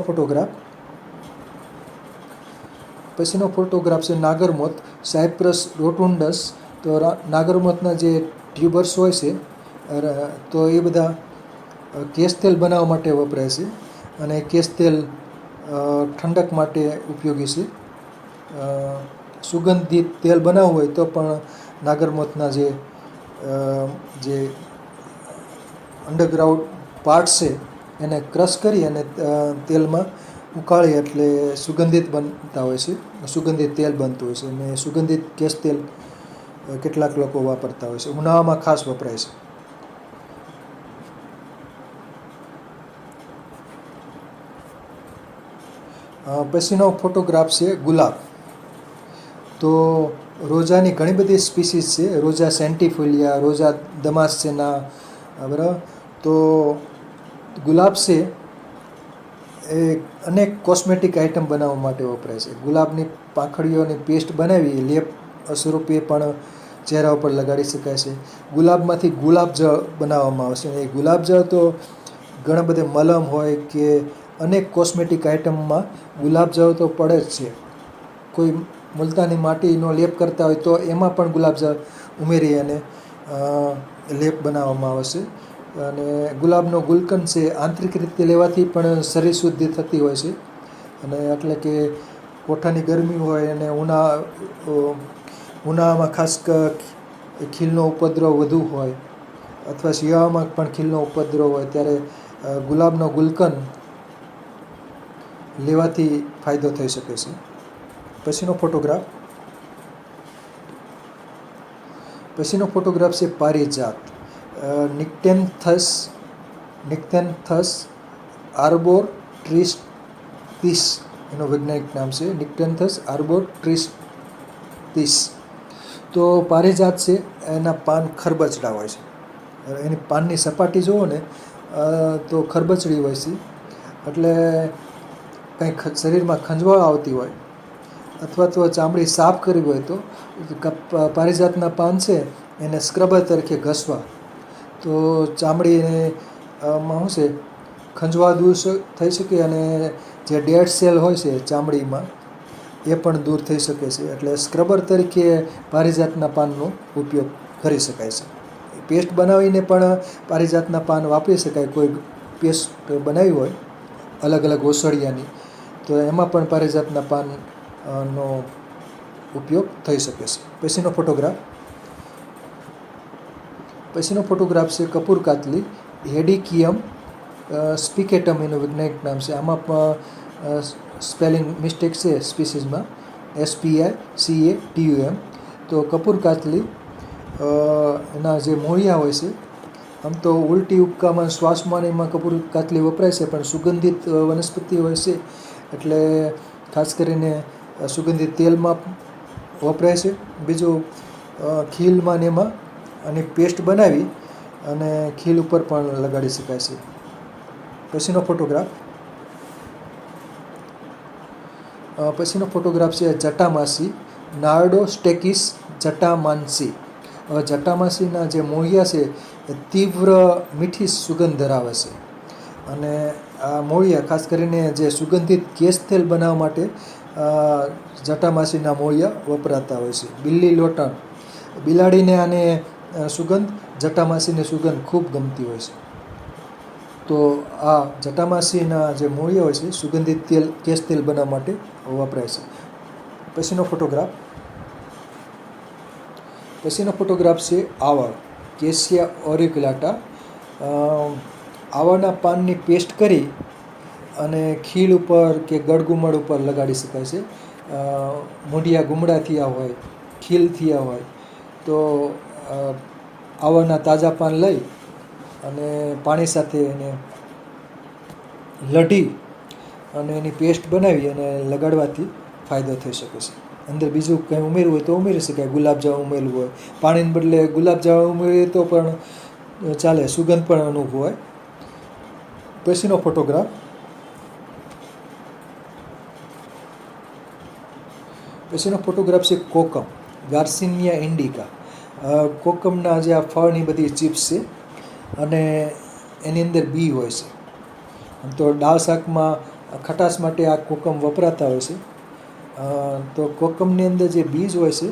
ફોટોગ્રાફ છે નાગરમોથ, સાયપ્રસ રોટુન્ડસ. તો નાગરમોથના જે ટ્યુબર્સ હોય છે તો એ બધા કેશ તેલ બનાવવા માટે વપરાય છે, અને કેશ તેલ ઠંડક માટે ઉપયોગી છે. સુગંધિત તેલ બનાવવું હોય તો પણ નાગરમોથના જે અંડરગ્રાઉન્ડ પાર્ટ છે એને ક્રશ કરી અને તેલમાં ઉકાળી એટલે સુગંધિત બનતા હોય છે, સુગંધિત તેલ બનતું હોય છે. અને સુગંધિત કેશ તેલ કેટલાક લોકો વાપરતા હોય છે, ઉનાળામાં ખાસ વપરાય છે. પછીનો ફોટોગ્રાફ છે ગુલાબ. તો રોજાની ઘણી બધી સ્પીસીસ છે, રોજા સેન્ટિફોલિયા, રોજા દમાસ્સેના, બરાબર. તો ગુલાબ છે એ અનેક કોસ્મેટિક આઇટમ બનાવવા માટે વપરાય છે. ગુલાબની પાંખડીઓની પેસ્ટ બનાવી લેપ સ્વરૂપે પણ ચહેરા ઉપર લગાડી શકાય છે. ગુલાબમાંથી ગુલાબજળ બનાવવામાં આવે છે, અને એ ગુલાબજળ તો ઘણા બધા મલમ હોય કે અનેક કોસ્મેટિક આઇટમમાં ગુલાબજળ તો પડે જ છે. કોઈ મુલતાની માટીનો લેપ કરતા હોય તો એમાં પણ ગુલાબજળ ઉમેરી અને લેપ બનાવવામાં આવે છે. અને ગુલાબનો ગુલકંદ છે આંતરિક રીતે લેવાથી પણ શરીર શુદ્ધિ થતી હોય છે. અને એટલે કે પોઠાની ગરમી હોય અને ઉનાળામાં ખાસ ખીલનો ઉપદ્રવ વધુ હોય અથવા શિયાળામાં પણ ખીલનો ઉપદ્રવ હોય ત્યારે ગુલાબનો ગુલકંદ લેવાથી ફાયદો થઈ શકે છે. પછીનો ફોટોગ્રાફ છે પારિજાત, નિક્ટેન્થસ આર્બોટ્રિસ્ટિસ એનું વૈજ્ઞાનિક નામ છે, નિક્ટેન્થસ આર્બોટ્રિસ્ટિસ. તો પારિજાત છે એના પાન ખરબચડા હોય છે, એની પાનની સપાટી જુઓ ને તો ખરબચડી હોય છે. એટલે કંઈક શરીરમાં ખંજવાળ આવતી હોય અથવા તો ચામડી સાફ કરવી હોય તો પારિજાતના પાન છે એને સ્ક્રબર તરીકે ઘસવા તો ચામડીને માં શું છે ખંજવાળ દૂર થઈ શકે, અને જે ડેડ સેલ હોય છે ચામડીમાં એ પણ દૂર થઈ શકે છે. એટલે સ્ક્રબર તરીકે પારિજાતના પાનનો ઉપયોગ કરી શકાય છે. પેસ્ટ બનાવીને પણ પારિજાતના પાન વાપરી શકાય. કોઈ પેસ્ટ બનાવી હોય અલગ અલગ ઓસડિયાની, તો એમાં પણ પારિજાતના પાન નો ઉપયોગ થઈ શકે છે. પછીનો ફોટોગ્રાફ છે કપૂર કાતલી, હેડિકિયમ સ્પિકેટમ એનું વૈજ્ઞાનિક નામ છે. આમાં સ્પેલિંગ મિસ્ટેક છે સ્પીસીસમાં, SPICATUM. તો કપૂર કાતલી એના જે મૂળિયા હોય છે, આમ તો ઉલટી ઉપકામાં શ્વાસમાં એમાં કપૂર કાતલી વપરાય છે, પણ સુગંધિત વનસ્પતિ હોય છે એટલે ખાસ કરીને સુગંધિત તેલમાં વપરાય છે. બીજું ખીલમાં ને એમાં આની પેસ્ટ બનાવી અને ખીલ ઉપર પણ લગાડી શકાય છે. પછીનો ફોટોગ્રાફ છે જટામાસી, નાર્ડો સ્ટેકિસ જટામાન્સી. હવે જટામાસીના જે મૂળિયા છે એ તીવ્ર મીઠી સુગંધ ધરાવે છે, અને આ મૂળિયા ખાસ કરીને જે સુગંધિત કેશ તેલ બનાવવા માટે જટામાસીના મૂળિયા વપરાતા હોય છે. બિલ્લી લોટન, બિલાડીને આને સુગંધ, જટામાસીની સુગંધ ખૂબ ગમતી હોય છે. તો આ જટામાસીના જે મૂળિયા હોય છે સુગંધિત તેલ, કેશ તેલ બનાવવા માટે વપરાય છે. પછીનો ફોટોગ્રાફ છે આવળ, કેસિયા ઓરિક્યુલાટા. આવળના પાનની પેસ્ટ કરી અને ખીલ ઉપર કે ગળગુમડ ઉપર લગાડી શકાય છે. મૂંઢિયા ગુમડા થયા હોય, ખીલ થયા હોય, તો આવળના તાજા પાન લઈ અને પાણી સાથે એને લઢી અને એની પેસ્ટ બનાવી અને લગાડવાથી ફાયદો થઈ શકે છે. અંદર બીજું કંઈ ઉમેરવું હોય તો ઉમેરી શકાય. ગુલાબજામ ઉમેરવું હોય, પાણીને બદલે ગુલાબજામ ઉમેરીએ તો પણ ચાલે, સુગંધ પણ અનુભવાય. પછીનો ફોટોગ્રાફ છે કોકમ, ગાર્સિનિયા ઇન્ડિકા. કોકમના જે આ ફળની બધી ચિપ્સ છે અને એની અંદર બી હોય છે. તો દાળ શાકમાં ખટાશ માટે આ કોકમ વપરાતા હોય છે. તો કોકમની અંદર જે બીજ હોય છે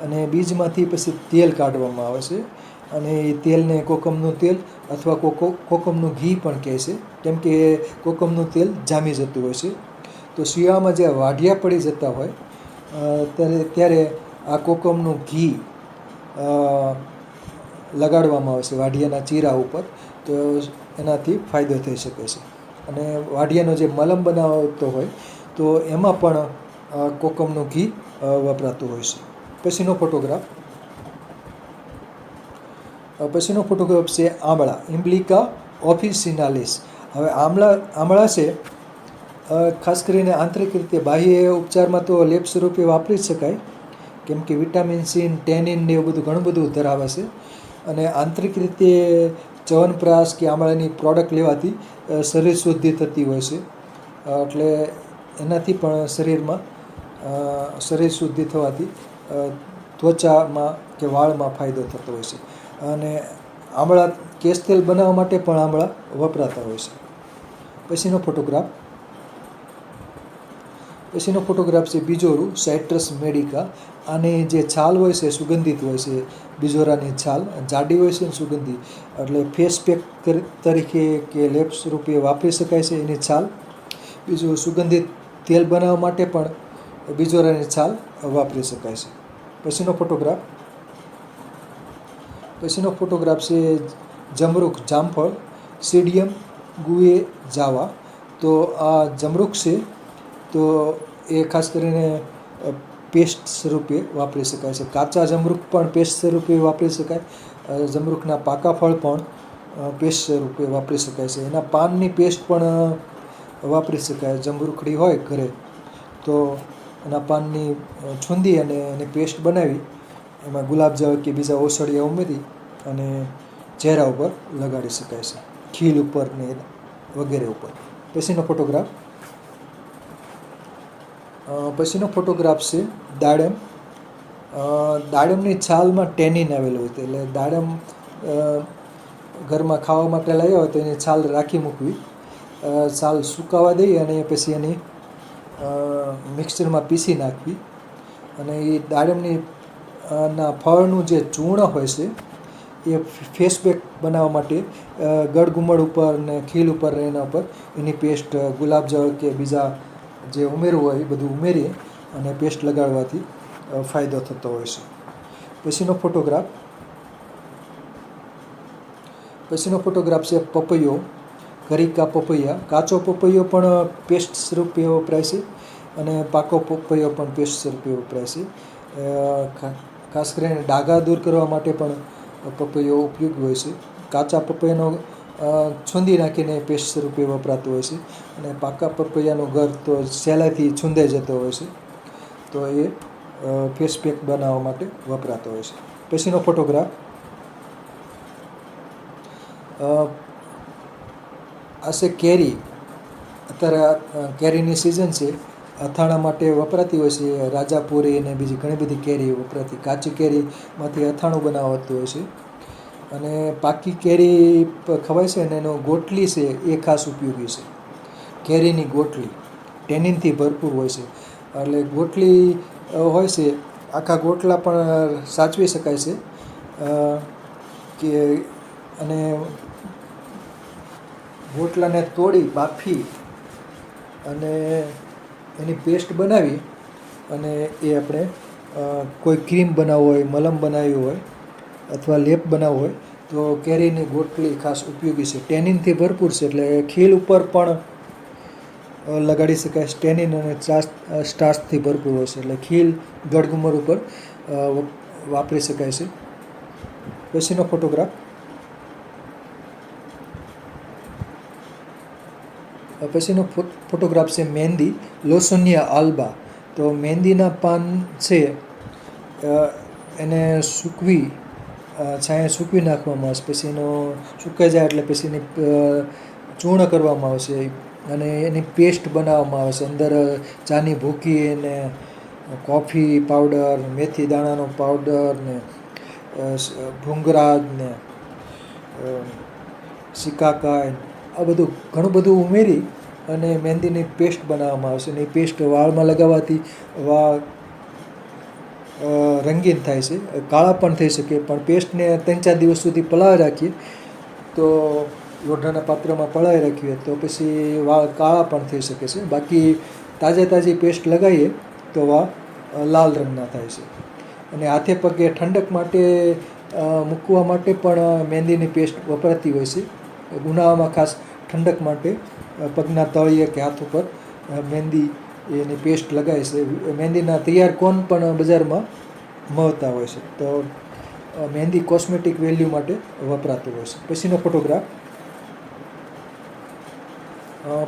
અને બીજમાંથી પછી તેલ કાઢવામાં આવે છે, અને એ તેલને કોકમનું તેલ અથવા કોકમનું ઘી પણ કહે છે, કેમ કે કોકમનું તેલ જામી જતું હોય છે. તો શિયાળામાં જે વાઢિયા પડી જતા હોય ત્યારે આ કોકમનું ઘી લગાડવામાં આવે છે વાઢિયાના ચીરા ઉપર, તો એનાથી ફાયદો થઈ શકે છે. અને વાઢિયાનો જે મલમ બનાવતો હોય તો એમાં પણ કોકમનું ઘી વપરાતું હોય છે. પછીનો ફોટોગ્રાફ છે આમળા, ઇમ્બ્લિકા ઓફિસિનાલિસ. હવે આમળા છે ખાસ કરીને આંતરિક રીતે, બાહ્ય ઉપચારમાં તો લેપ સ્વરૂપે વાપરી શકાય, કેમ કે વિટામિન સી, ટેનિન ને એવું બધું ઘણું બધું ધરાવે છે. અને આંતરિક રીતે ચ્યવનપ્રાશ કે આમળાની પ્રોડક્ટ લેવાથી શરીર શુદ્ધિ થતી હોય છે, એટલે એનાથી પણ શરીર શુદ્ધિ થવાથી ત્વચામાં કે વાળમાં ફાયદો થતો હોય છે. અને આમળા કેશ તેલ બનાવવા માટે પણ આમળા વપરાતા હોય છે. પછીનો ફોટોગ્રાફ છે બીજોરું, સાઇટ્રસ મેડિકા. આની જે છાલ હોય છે સુગંધિત હોય છે. બીજોરાની છાલ જાડી હોય છે ને સુગંધિત, એટલે ફેસ પેક તરીકે કે લેપ સ્વરૂપે વાપરી શકાય છે એની છાલ. બીજું સુગંધિત તેલ બનાવવા માટે પણ બીજોરાની છાલ વાપરી શકાય છે. પછીનો ફોટોગ્રાફ છે જમરૂખ, જામફળ, સીડિયમ ગુએજાવા. તો આ જમરૂખ છે તો એ ખાસ કરીને પેસ્ટ સ્વરૂપે વાપરી શકાય છે. કાચા જમરૂખ પણ પેસ્ટ સ્વરૂપે વાપરી શકાય. જમરૂખના પાકા ફળ પણ પેસ્ટ સ્વરૂપે વાપરી શકાય છે. એના પાનની પેસ્ટ પણ વાપરી શકાય. જમરૂખડી હોય ઘરે તો એના પાનની છૂંદી અને એની પેસ્ટ બનાવી એમાં ગુલાબજળ કે બીજા ઓસડિયા ઉમેરી અને ચહેરા ઉપર લગાડી શકાય છે, ખીલ ઉપર ને વગેરે ઉપર. પછીનો ફોટોગ્રાફ છે દાડમ. દાડમની છાલમાં ટેનિન આવેલું હોય, એટલે દાડમ ઘરમાં ખાવા માટે લાવ્યા હોય તો એની છાલ રાખી મૂકવી, છાલ સુકાવા દઈ અને પછી એની મિક્સચરમાં પીસી નાખવી. અને એ દાડમની ના ફળનું જે ચૂર્ણ હોય છે એ ફેસ પેક બનાવવા માટે ગળગુમડ ઉપર ને ખીલ ઉપર એના ઉપર એની પેસ્ટ ગુલાબજળ કે બીજા જે ઉમેરવું હોય એ બધું ઉમેરી અને પેસ્ટ લગાડવાથી ફાયદો થતો હોય છે. પછીનો ફોટોગ્રાફ છે પપૈયો, ગરીકા પપૈયા. કાચો પપૈયો પણ પેસ્ટ સ્વરૂપે વપરાય છે અને પાકો પપૈયો પણ પેસ્ટ સ્વરૂપે વપરાય છે. ખાસ કરીને ડાઘા દૂર કરવા માટે પણ પપૈયો ઉપયોગી હોય છે. કાચા પપૈયાનો છૂંદી નાખીને પેસ્ટ સ્વરૂપે વપરાતો હોય છે અને પાકા પપૈયાનો ગર તો સહેલાઈથી છૂંદાઈ જતો હોય છે, તો એ ફેસ પેક બનાવવા માટે વપરાતો હોય છે. પછીનો ફોટોગ્રાફ આ છે કેરી. અત્યારે કેરીની સિઝન છે, અથાણા માટે વપરાતી હોય છે. રાજાપુરી અને બીજી ઘણી બધી કેરી વપરાતી. કાચી કેરીમાંથી અથાણું બનાવાતું હોય છે અને પાકી કેરી ખવાય છે અને એનો ગોટલી છે એ ખાસ ઉપયોગી છે. કેરીની ગોટલી ટેનિનથી ભરપૂર હોય છે, એટલે ગોટલી હોય છે, આખા ગોટલા પણ સાચવી શકાય છે કે અને ગોટલાને તોડી બાફી અને એની પેસ્ટ બનાવી અને એ આપણે કોઈ ક્રીમ બનાવવું હોય, મલમ બનાવવી હોય અથવા લેપ બનાવવો હોય તો કેરીની ગોટલી ખાસ ઉપયોગી છે. ટેનિનથી ભરપૂર છે એટલે ખીલ ઉપર પણ લગાડી શકાય. ટેનિન અને સ્ટાર્ચથી ભરપૂર હોય છે એટલે ખીલ ગળગુમર ઉપર વાપરી શકાય છે. પછીનો ફોટોગ્રાફ છે મહેંદી, લોસોનિયા આલ્બા. તો મહેંદીના પાન છે એને સૂકવી છાંયે સૂકવી નાખવામાં આવે છે. પછી એનો સુકાઈ જાય એટલે પછી એની ચૂર્ણ કરવામાં આવશે અને એની પેસ્ટ બનાવવામાં આવે છે. અંદર ચાની ભૂકી અને કોફી પાવડર, મેથી દાણાનો પાવડર ને ભૂંગરાજ ને સિકાકાઈ આ બધું ઘણું બધું ઉમેરી અને મહેંદીની પેસ્ટ બનાવવામાં આવશે અને એ પેસ્ટ વાળમાં લગાવવાથી વાળ રંગીન થાય છે. કાળા પણ થઈ શકે, પણ પેસ્ટને 3-4 દિવસ સુધી પલાળી રાખીએ તો લોઢાના પાત્રમાં પલાળી રાખીએ તો પછી વાળ કાળા પણ થઈ શકે છે. બાકી તાજી પેસ્ટ લગાવીએ તો વાળ લાલ રંગના થાય છે. અને હાથે પગે ઠંડક માટે મૂકવા માટે પણ મહેંદીની પેસ્ટ વપરાતી હોય છે. ઉનાળામાં ખાસ ઠંડક માટે પગના તળિયે કે હાથ ઉપર મહેંદી એની પેસ્ટ લગાવે છે. મહેંદીના તૈયાર કોન પણ બજારમાં મળતા હોય છે, તો મહેંદી કોસ્મેટિક વેલ્યુ માટે વપરાતું હોય છે.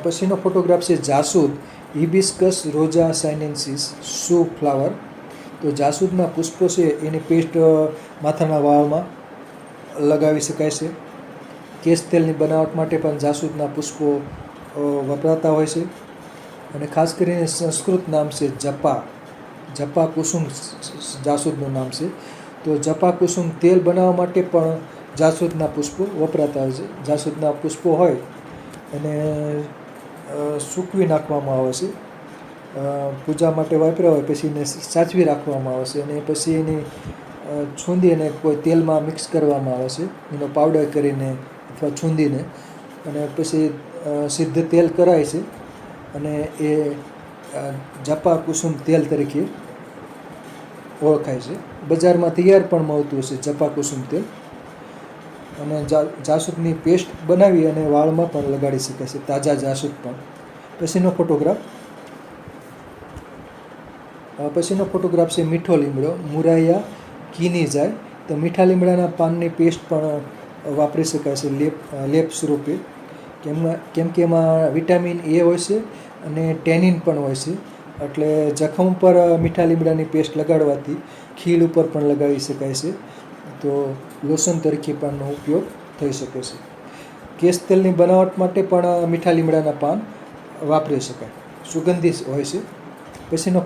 પછીનો ફોટોગ્રાફ છે જાસૂદ, હિબિસ્કસ રોઝા સાઇનેન્સિસ શૂ ફ્લાવર. તો જાસૂદના પુષ્પો છે એની પેસ્ટ માથાના વાળમાં લગાવી શકાય છે. કેશ તેલની બનાવટ માટે પણ જાસૂદના પુષ્પો વપરાતા હોય છે અને ખાસ કરીને સંસ્કૃત નામ છે જપા કુસુમ જાસૂદનું નામ છે. તો જપા કુસુમ તેલ બનાવવા માટે પણ જાસૂદના પુષ્પો વપરાતા હોય છે. જાસૂદના પુષ્પો હોય એને સૂકવી નાખવામાં આવે છે, પૂજા માટે વાપર્યા હોય પછી એને સાચવી રાખવામાં આવે છે અને પછી એની છૂંદી અને કોઈ તેલમાં મિક્સ કરવામાં આવે છે, એનો પાવડર કરીને અથવા છૂંદીને, અને પછી સિદ્ધ તેલ કરાય છે અને એ જપા કુસુમ તેલ તરીકે ઓળખાય છે. બજારમાં તૈયાર પણ મળતું હશે જપા કુસુમ તેલ. અને જાસૂદની પેસ્ટ બનાવી અને વાળમાં પણ લગાડી શકાય છે, તાજા જાસૂદ પણ. પછીનો ફોટોગ્રાફ છે મીઠો લીમડો, મુરાયા કિનીઝાય. તો મીઠા લીમડાના પાનની પેસ્ટ પણ વાપરી શકાય છે લેપ સ્વરૂપે, કેમ કે એમાં વિટામિન એ હોય છે અને ટેનિન પણ હોય છે, એટલે જખમ ઉપર મીઠા લીમડાની પેસ્ટ લગાડવાથી ખીલ ઉપર પણ લગાવી શકાય છે, તો લોશન તરીકે પણ ઉપયોગ થઈ શકે છે. કેશ તેલની બનાવટ માટે પણ મીઠા લીમડાના પાન વાપરી શકાય, સુગંધિત હોય છે. પછીનો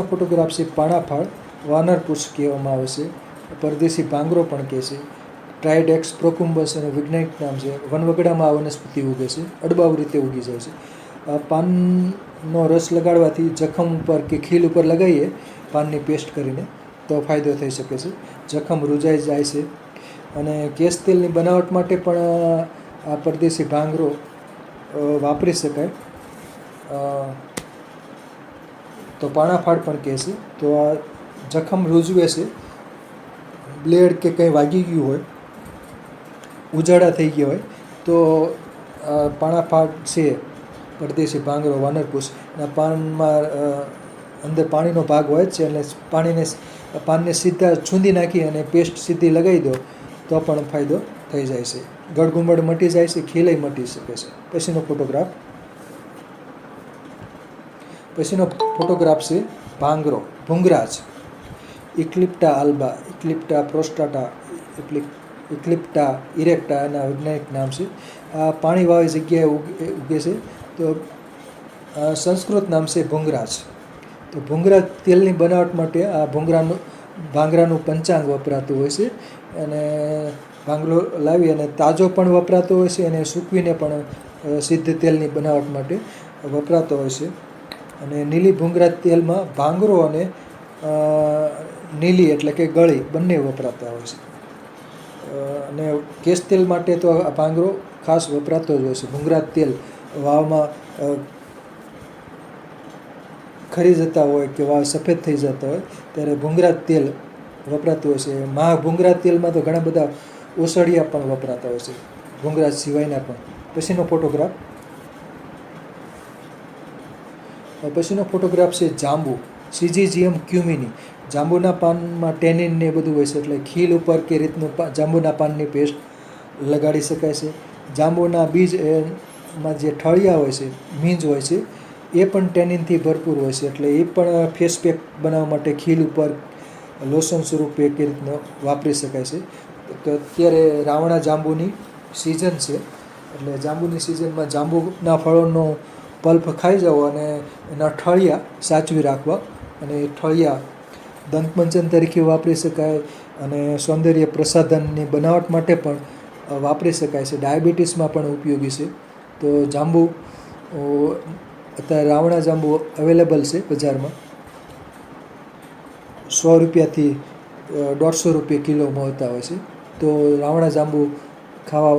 ફોટોગ્રાફ છે પાણાફાળ, વાનરપુચ્છ કહેવામાં આવે છે, પરદેશી ભાંગરો પણ કહે છે. ટ્રાઇડેક્સ પ્રોકુમ્બસ એનું વૈજ્ઞાનિક નામ છે. વનવગડામાં આ વનસ્પતિ ઉગે છે, અડબાવ રીતે ઉગી જાય છે. પાનનો રસ લગાડવાથી જખમ ઉપર કે ખીલ ઉપર લગાવીએ પાનની પેસ્ટ કરીને તો ફાયદો થઈ શકે છે. જખમ રૂજાઈ જાય છે. અને કેશ તેલની બનાવટ માટે પણ આ પરદેશી ભાંગરો વાપરી શકાય. તો પાણાફાડ પણ કહે છે. તો આ જખમ રૂજવે છે, બ્લેડ કે કંઈ વાગી ગયું હોય, ઉજાડા થઈ ગયા હોય, તો પાણાફાડ છે પરદેશી ભાંગરો વાનરપુષ, એના પાનમાં અંદર પાણીનો ભાગ હોય છે, એટલે પાનને સીધા છૂંદી નાખી અને પેસ્ટ સીધી લગાવી દો તો પણ ફાયદો થઈ જાય છે. ગળગુંબળ મટી જાય છે, ખીલય મટી શકે છે. પછીનો ફોટોગ્રાફ છે ભાંગરો, ભૂંગરાજ, ઇક્લિપ્ટા આલ્બા, ઇક્લિપ્ટા પ્રોસ્ટાટા, ઇક્લિપ્ટા ઇરેક્ટા એના વૈજ્ઞાનિક નામ છે. આ પાણીવાળી જગ્યાએ ઉગે છે. તો સંસ્કૃત નામ છે ભૂંગરાજ. તો ભૂંગરા તેલની બનાવટ માટે આ ભાંગરાનું પંચાંગ વપરાતું હોય છે. અને ભાંગરો લાવી અને તાજો પણ વપરાતો હોય છે, અને સૂકવીને પણ સિદ્ધ તેલની બનાવટ માટે વપરાતો હોય છે. અને નીલી ભૂંગરા તેલમાં ભાંગરો અને નીલી એટલે કે ગળી બંને વપરાતા હોય છે. અને કેશ તેલ માટે તો આ ભાંગરો ખાસ વપરાતો જ હોય છે. ભૂંગરા તેલ વાવમાં ખરી જતા હોય કે વાળ સફેદ થઈ જતા હોય ત્યારે ભૂંગરા તેલ વપરાતું હોય છે. ભૂંગરા તેલમાં તો ઘણા બધા ઓસડિયા પણ વપરાતા હોય છે, ભૂંગરા સિવાયના પણ. પછીનો ફોટોગ્રાફ છે જાંબુ, સિજીજીયમ ક્યુમિની. જાંબુના પાનમાં ટેનિન ને બધું હોય છે, એટલે ખીલ ઉપર કે રીતનું જાંબુના પાનની પેસ્ટ લગાડી શકાય છે. જાંબુના બીજ માં જે ઠળિયા હોય છે, મીંજ હોય છે, એ પણ ટેનિનથી ભરપૂર હોય છે, એટલે એ પણ ફેસ પેક બનાવવા માટે ખીલ ઉપર લોશન સ્વરૂપે કે રીતનો વાપરી શકાય છે. તો અત્યારે રાવણા જાંબુની સિઝન છે, એટલે જાંબુની સિઝનમાં જાંબુના ફળોનો પલ્પ ખાઈ જાઓ અને એના ઠળિયા સાચવી રાખવા. અને એ ઠળિયા દંતમંજન તરીકે વાપરી શકાય અને સૌંદર્ય પ્રસાધનની બનાવટ માટે પણ વાપરી શકાય છે. ડાયાબિટીસમાં પણ ઉપયોગી છે. તો જાંબુ અત્યારે રાવણા જાંબુ અવેલેબલ છે બજારમાં. 100 રૂપિયાથી 150 રૂપિયા કિલો મળતા હોય છે. તો રાવણા જાંબુ ખાવા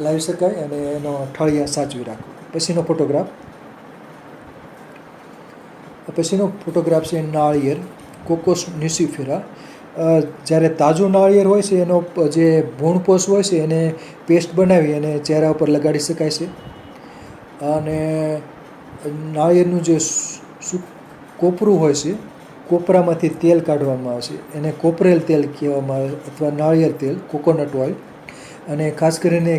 લાવી શકાય અને એનો ઠળિયા સાચવી રાખવા. પછીનો ફોટોગ્રાફ છે નાળિયેર, કોકોસ ન્યુસીફેરા. જ્યારે તાજું નાળિયેર હોય છે એનો જે ભૂણપોષ હોય છે એને પેસ્ટ બનાવી અને ચહેરા ઉપર લગાડી શકાય છે. અને નાળિયેરનું જે કોપરું હોય છે, કોપરામાંથી તેલ કાઢવામાં આવે છે, એને કોપરેલ તેલ કહેવામાં આવે, અથવા નાળિયેર તેલ, કોકોનટ ઓઇલ. અને ખાસ કરીને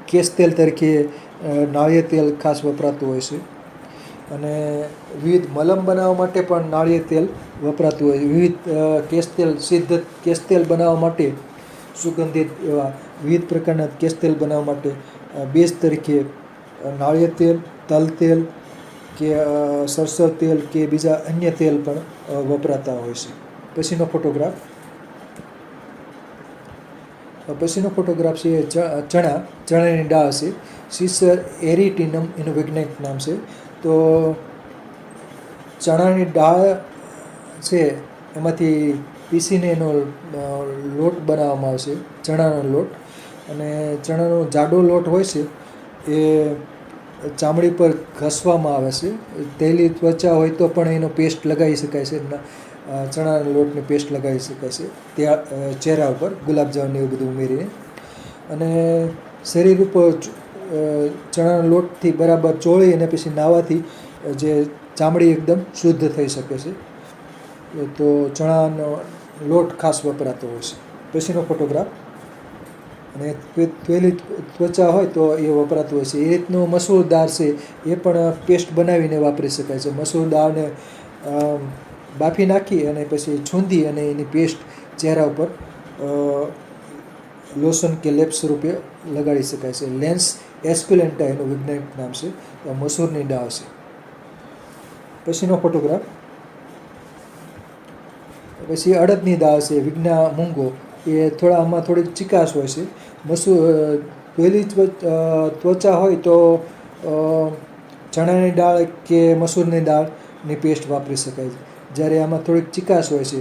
કેશ તેલ તરીકે નાળિયેર તેલ ખાસ વપરાતું હોય છે. અને વિવિધ મલમ બનાવવા માટે પણ નાળિયેર તેલ વપરાતું હોય છે. વિવિધ સિદ્ધ કેશ તેલ બનાવવા માટે સુગંધિત એવા વિવિધ પ્રકારના કેશ તેલ બનાવવા માટે બેઝ તરીકે નાળિયેર તેલ, તલ તેલ કે સરસવ તેલ કે બીજા અન્ય તેલ પણ વપરાતા હોય છે. પછીનો ફોટોગ્રાફ છે ચણાની દાળ છે, સિસર એરિટિનમ એનું વૈજ્ઞાનિક નામ છે. તો ચણાની દાળ છે એમાંથી પીસીને એનો લોટ બનાવવામાં આવશે, ચણાનો લોટ. અને ચણાનો જાડો લોટ હોય છે એ ચામડી પર ઘસવામાં આવે છે. તેલી ત્વચા હોય તો પણ એનો પેસ્ટ લગાવી શકાય છે. ચણાના લોટની પેસ્ટ લગાવી શકાય છે ત્યાં ચહેરા ઉપર, ગુલાબજાંબુ એવું બધું ઉમેરીને. અને શરીર ઉપર ચણાના લોટથી બરાબર ચોળી અને પછી નાહવાથી જે ચામડી એકદમ શુદ્ધ થઈ શકે છે. તો ચણાનો લોટ ખાસ વપરાતો હોય છે. પછીનો ફોટોગ્રાફ, અને પેલી ત્વચા હોય તો એ વપરાતું હોય છે. એ રીતનું મસૂર દાળ છે એ પણ પેસ્ટ બનાવીને વાપરી શકાય છે. મસૂર દાળને બાફી નાખી અને પછી છૂંદી અને એની પેસ્ટ ચહેરા ઉપર લોશન કે લેપ સ્વરૂપે લગાડી શકાય છે. લેન્સ એસ્ક્યુલેન્ટા એનું વૈજ્ઞાનિક નામ છે. મસૂરની દાળ છે. પછીનો ફોટોગ્રાફ, પછી અડદની દાળ છે, વિજ્ઞા મૂંગો. એ આમાં થોડીક ચીકાશ હોય છે. પહેલી ત્વચા હોય તો ચણાની દાળ કે મસૂરની દાળની પેસ્ટ વાપરી શકાય છે. જ્યારે આમાં થોડીક ચીકાશ હોય છે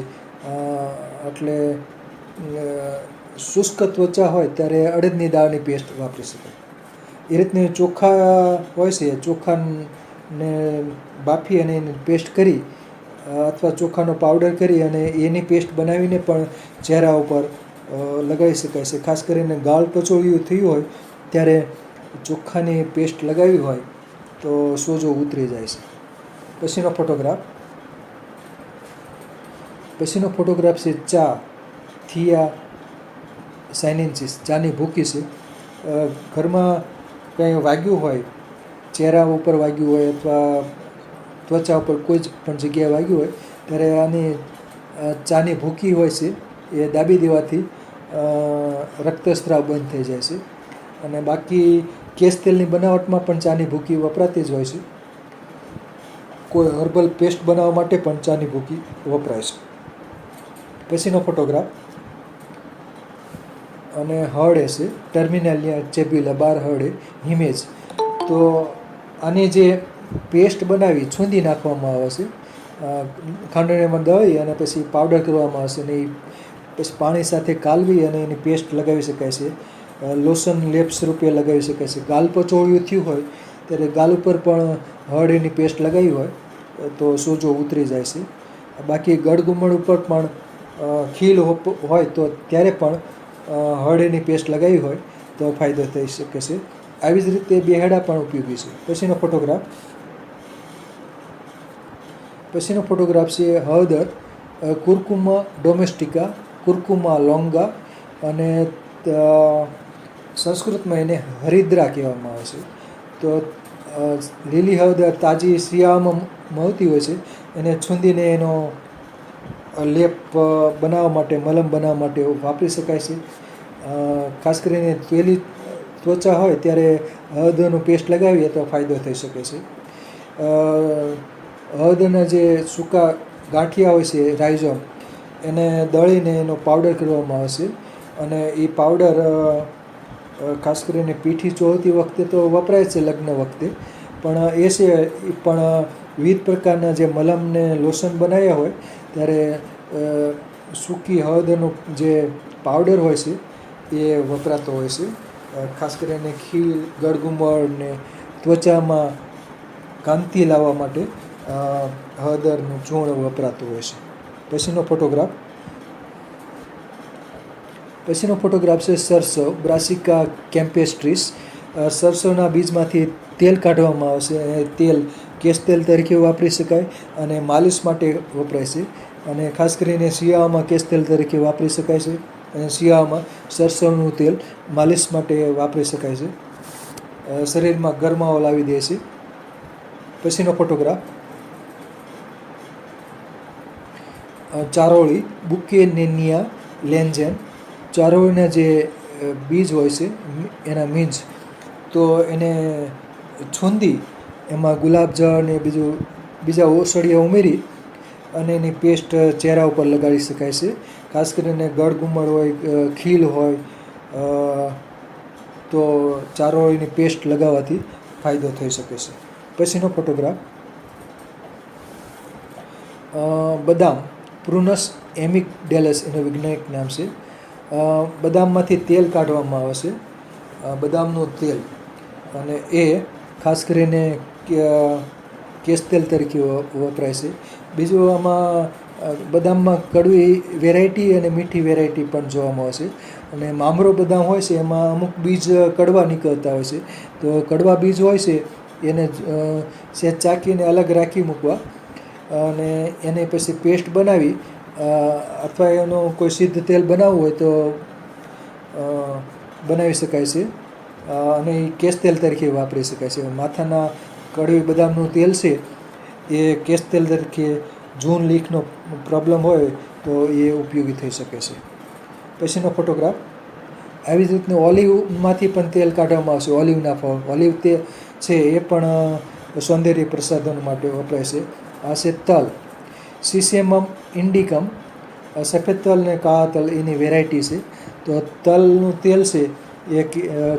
એટલે શુષ્ક ત્વચા હોય ત્યારે અડદની દાળની પેસ્ટ વાપરી શકાય. એ રીતની ચોખા હોય છે, ચોખાને બાફી અને એની પેસ્ટ કરી અથવા ચોખાનો પાવડર કરી અને એની પેસ્ટ બનાવીને પણ ચહેરા ઉપર લગાવી શકાય છે. ખાસ કરીને ગાળ પચોળિયું થયું હોય ત્યારે ચોખાની પેસ્ટ લગાવી હોય તો સોજો ઉતરી જાય છે. પછીનો ફોટોગ્રાફ છે ચા, થિયા સાઇનેન્સિસ, ચાની ભૂકી છે. ઘરમાં કંઈ વાગ્યું હોય, ચહેરા ઉપર વાગ્યું હોય અથવા ત્વચા ઉપર કોઈ જ પણ જગ્યાએ વાગ્યું હોય ત્યારે આની ચાની ભૂકી હોય છે એ દાબી દેવાથી રક્તસ્રાવ બંધ થઈ જાય છે. અને બાકી કેશ તેલની બનાવટમાં પણ ચાની ભૂકી વપરાતી જ હોય છે. કોઈ હર્બલ પેસ્ટ બનાવવા માટે પણ ચાની ભૂકી વપરાય છે. પછીનો ફોટોગ્રાફ અને હળે છે, ટર્મિનાલિયા ચેબ્યુલા 12 હળે હિમેજ. તો આની જે પેસ્ટ બનાવી છૂંદી નાખવામાં આવે છે, ખાંડણીમાં દળી અને પછી પાવડર કરવામાં આવશે અને એ પછી પાણી સાથે કાલવી અને એની પેસ્ટ લગાવી શકાય છે. લોશન લેપ સ્વરૂપે લગાવી શકાય છે. ગાલ પચોળિયું થયું હોય ત્યારે ગાલ ઉપર પણ હળની પેસ્ટ લગાવી હોય તો સોજો ઉતરી જાય છે. બાકી ગળગુમડ ઉપર પણ ખીલ હોય તો ત્યારે પણ હળની પેસ્ટ લગાવી હોય તો ફાયદો થઈ શકે છે. આવી જ રીતે બેહડા પણ ઉપયોગી છે. પછીનો ફોટોગ્રાફ છે હળદર, કુર્કુમા ડોમેસ્ટિકા, કુર્કુમા લોંગા અને સંસ્કૃતમાં એને હરિદ્રા કહેવામાં આવે છે. તો લીલી હળદર તાજી શિયાળામાં મળતી હોય છે, એને છૂંદીને એનો લેપ બનાવવા માટે, મલમ બનાવવા માટે વાપરી શકાય છે. ખાસ કરીને તેલી ત્વચા હોય ત્યારે હળદરનો પેસ્ટ લગાવીએ તો ફાયદો થઈ શકે છે. હળદરના જે સૂકા ગાંઠિયા હોય છે, રાઇઝોમ, એને દળીને એનો પાવડર કરવામાં આવે છે અને એ પાવડર ખાસ કરીને પીઠી ચોળતી વખતે તો વપરાય છે, લગ્ન વખતે પણ એ પણ વિવિધ પ્રકારના જે મલમને લોશન બનાવ્યા હોય ત્યારે સૂકી હળદરનો જે પાવડર હોય છે એ વપરાતો હોય છે. ખાસ કરીને ખીલ, ગળગુમડ ને ત્વચામાં કાંતિ લાવવા માટે હળદરનું ચૂર્ણ વપરાતું હોય છે. પછીનો ફોટોગ્રાફ છે સરસો, બ્રાસિકા કેમ્પેસ્ટ્રીસ. સરસોના બીજમાંથી તેલ કાઢવામાં આવશે અને તેલ કેશ તેલ તરીકે વાપરી શકાય અને માલિશ માટે વપરાય છે. અને ખાસ કરીને શિયાળામાં કેશ તેલ તરીકે વાપરી શકાય છે અને શિયાળામાં સરસોનું તેલ માલિશ માટે વાપરી શકાય છે. શરીરમાં ગરમાવો લાવી દે છે. પછીનો ફોટોગ્રાફ ચારોળી, બુકેનેનિયા લેન્જેન. ચારોળીના જે બીજ હોય છે એના મીંજ, તો એને છૂંદી એમાં ગુલાબજળ ને બીજા ઓસડિયા ઉમેરી અને એની પેસ્ટ ચહેરા ઉપર લગાડી શકાય છે. ખાસ કરીને ગળગુમડ હોય, ખીલ હોય તો ચારોળીની પેસ્ટ લગાવવાથી ફાયદો થઈ શકે છે. પછીનો ફોટોગ્રાફ બદામ, પ્રુનસ એમિકડેલસ એનું વૈજ્ઞાનિક નામ છે. બદામમાંથી તેલ કાઢવામાં આવે છે, બદામનું તેલ, અને એ ખાસ કરીને કેશ તેલ તરીકે વપરાય છે. બીજું આમાં બદામમાં કડવી વેરાયટી અને મીઠી વેરાયટી પણ જોવા મળે છે. અને મામરો બદામ હોય છે એમાં અમુક બીજ કડવા નીકળતા હોય છે, તો કડવા બીજ હોય છે એને સહેજ ચાકીને અલગ રાખી મૂકવા અને એને પછી પેસ્ટ બનાવી અથવા એનું કોઈ સિદ્ધ તેલ બનાવવું હોય તો બનાવી શકાય છે અને એ કેશ તેલ તરીકે વાપરી શકાય છે. માથાના કડવી બદામનું તેલ છે એ કેશ તેલ તરીકે જૂન લીકનો પ્રોબ્લેમ હોય તો એ ઉપયોગી થઈ શકે છે. પછીનો ફોટોગ્રાફ આવી જ રીતનું ઓલિવમાંથી પણ તેલ કાઢવામાં આવશે. ઓલિવના ફળ, ઓલિવ તેલ છે એ પણ સૌંદર્ય પ્રસાધન માટે વપરાય છે. આ છે તલ, સિસેમમ ઇન્ડિકમ. સફેદ તલ ને કાળા તલ એની વેરાયટી છે. તો તલનું તેલ છે એ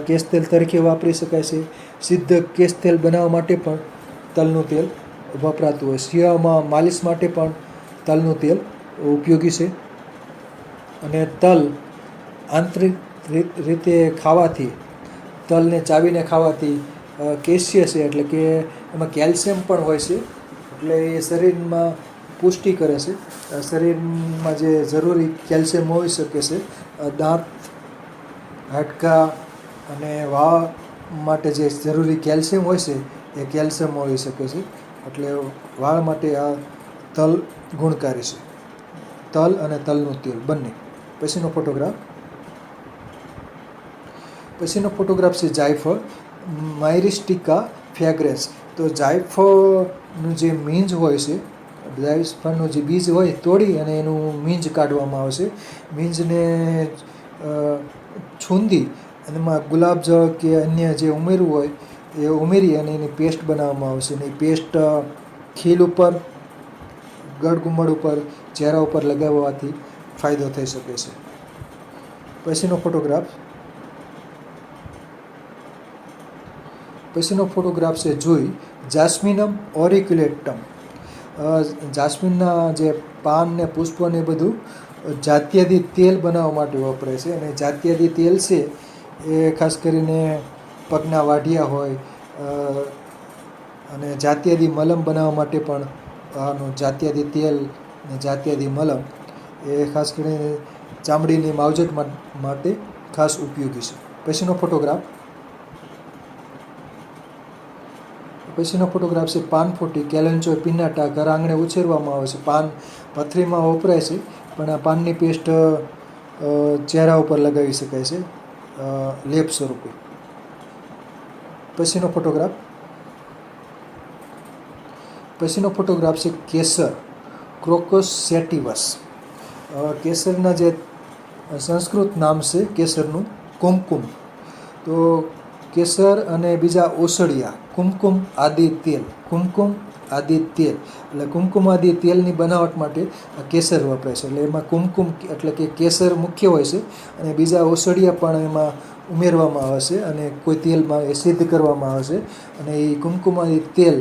કેશ તેલ તરીકે વાપરી શકાય છે. સિદ્ધ કેશ તેલ બનાવવા માટે પણ તલનું તેલ વપરાતું હોય. શિયાળામાં માલિશ માટે પણ તલનું તેલ ઉપયોગી છે. અને તલ આંતરિક રીતે ખાવાથી, તલને ચાવીને ખાવાથી કેલ્શિયસ છે, એટલે કે એમાં કેલ્શિયમ પણ હોય છે, એટલે એ શરીરમાં પુષ્ટિ કરે છે. શરીરમાં જે જરૂરી કેલ્શિયમ હોઈ શકે છે, દાંત, હાડકાં અને વાળ માટે જે જરૂરી કેલ્શિયમ હોય છે એ કેલ્શિયમ હોઈ શકે છે, એટલે વાળ માટે આ તલ ગુણકારી છે. તલ અને તલનું તેલ બંને. પછીનો ફોટોગ્રાફ છે જાયફળ, માયરિસ્ટિકા ફ્રેગ્રેન્સ. તો જાયફળનું જે મીંજ હોય છે, જાયફળનું જે બીજ હોય તોડી અને એનું મીંજ કાઢવામાં આવે છે. મીંજને છૂંદી અને એમાં ગુલાબજળ કે અન્ય જે ઉમેરવું હોય એ ઉમેરી અને એની પેસ્ટ બનાવવામાં આવે છે. અને એ પેસ્ટ ખીલ ઉપર, ગળગુમડ ઉપર, ચહેરા ઉપર લગાવવાથી ફાયદો થઈ શકે છે. પછીનો ફોટોગ્રાફ છે જુઈ, જાસ્મિનમ ઓરિક્યુલેટમ. જાસ્મિનના જે પાન ને પુષ્પ ને બધું જાત્યદી તેલ બનાવવા માટે વપરાય છે. અને જાત્યદી તેલ છે એ ખાસ કરીને પગના વાઢિયા હોય અને જાત્યદી મલમ બનાવવા માટે પણ આનું જાત્યદી તેલ ને જાત્યદી મલમ એ ખાસ કરીને ચામડીની માવજત માટે ખાસ ઉપયોગી છે. પછીનો ફોટોગ્રાફ છે પાનફૂટી, કેલેન્ચો પિનાટા. ઘર આંગણે ઉછેરવામાં આવે છે. પાન પથરીમાં વપરાય છે, પણ આ પાનની પેસ્ટ ચહેરા ઉપર લગાવી શકાય છે લેપ સ્વરૂપે. પછીનો ફોટોગ્રાફ છે કેસર, ક્રોકોસ સેટિવસ. કેસરના જે સંસ્કૃત નામ છે કેસરનું કુમકુમ. તો કેસર અને બીજા ઓસડિયા, કુમકુમ આદિ તેલ. એટલે કુમકુમ આદિ તેલની બનાવટ માટે કેસર વપરાય છે. એટલે એમાં કુમકુમ એટલે કે કેસર મુખ્ય હોય છે, અને બીજા ઓસડિયા પણ એમાં ઉમેરવામાં આવે છે અને કોઈ તેલમાં એ સિદ્ધ કરવામાં આવે છે. અને એ કુમકુમ આદિ તેલ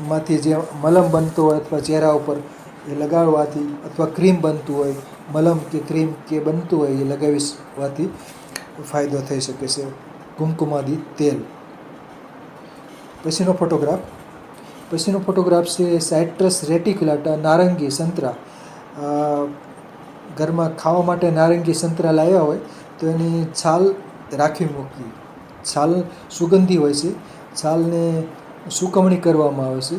માંથી જે મલમ બનતો હોય અથવા ચહેરા ઉપર એ લગાડવાથી, અથવા ક્રીમ બનતું હોય, મલમ કે ક્રીમ કે બનતું હોય એ લગાવવાથી ફાયદો થઈ શકે છે, કુમકુમાદી તેલ. પછીનો ફોટોગ્રાફ છે સાઇટ્રસ રેટિક્યુલાટા, નારંગી સંતરા. ઘરમાં ખાવા માટે નારંગી સંતરા લાવ્યા હોય તો એની છાલ રાખી મૂકવી. છાલ સુગંધી હોય છે, છાલને સુકવણી કરવામાં આવે છે.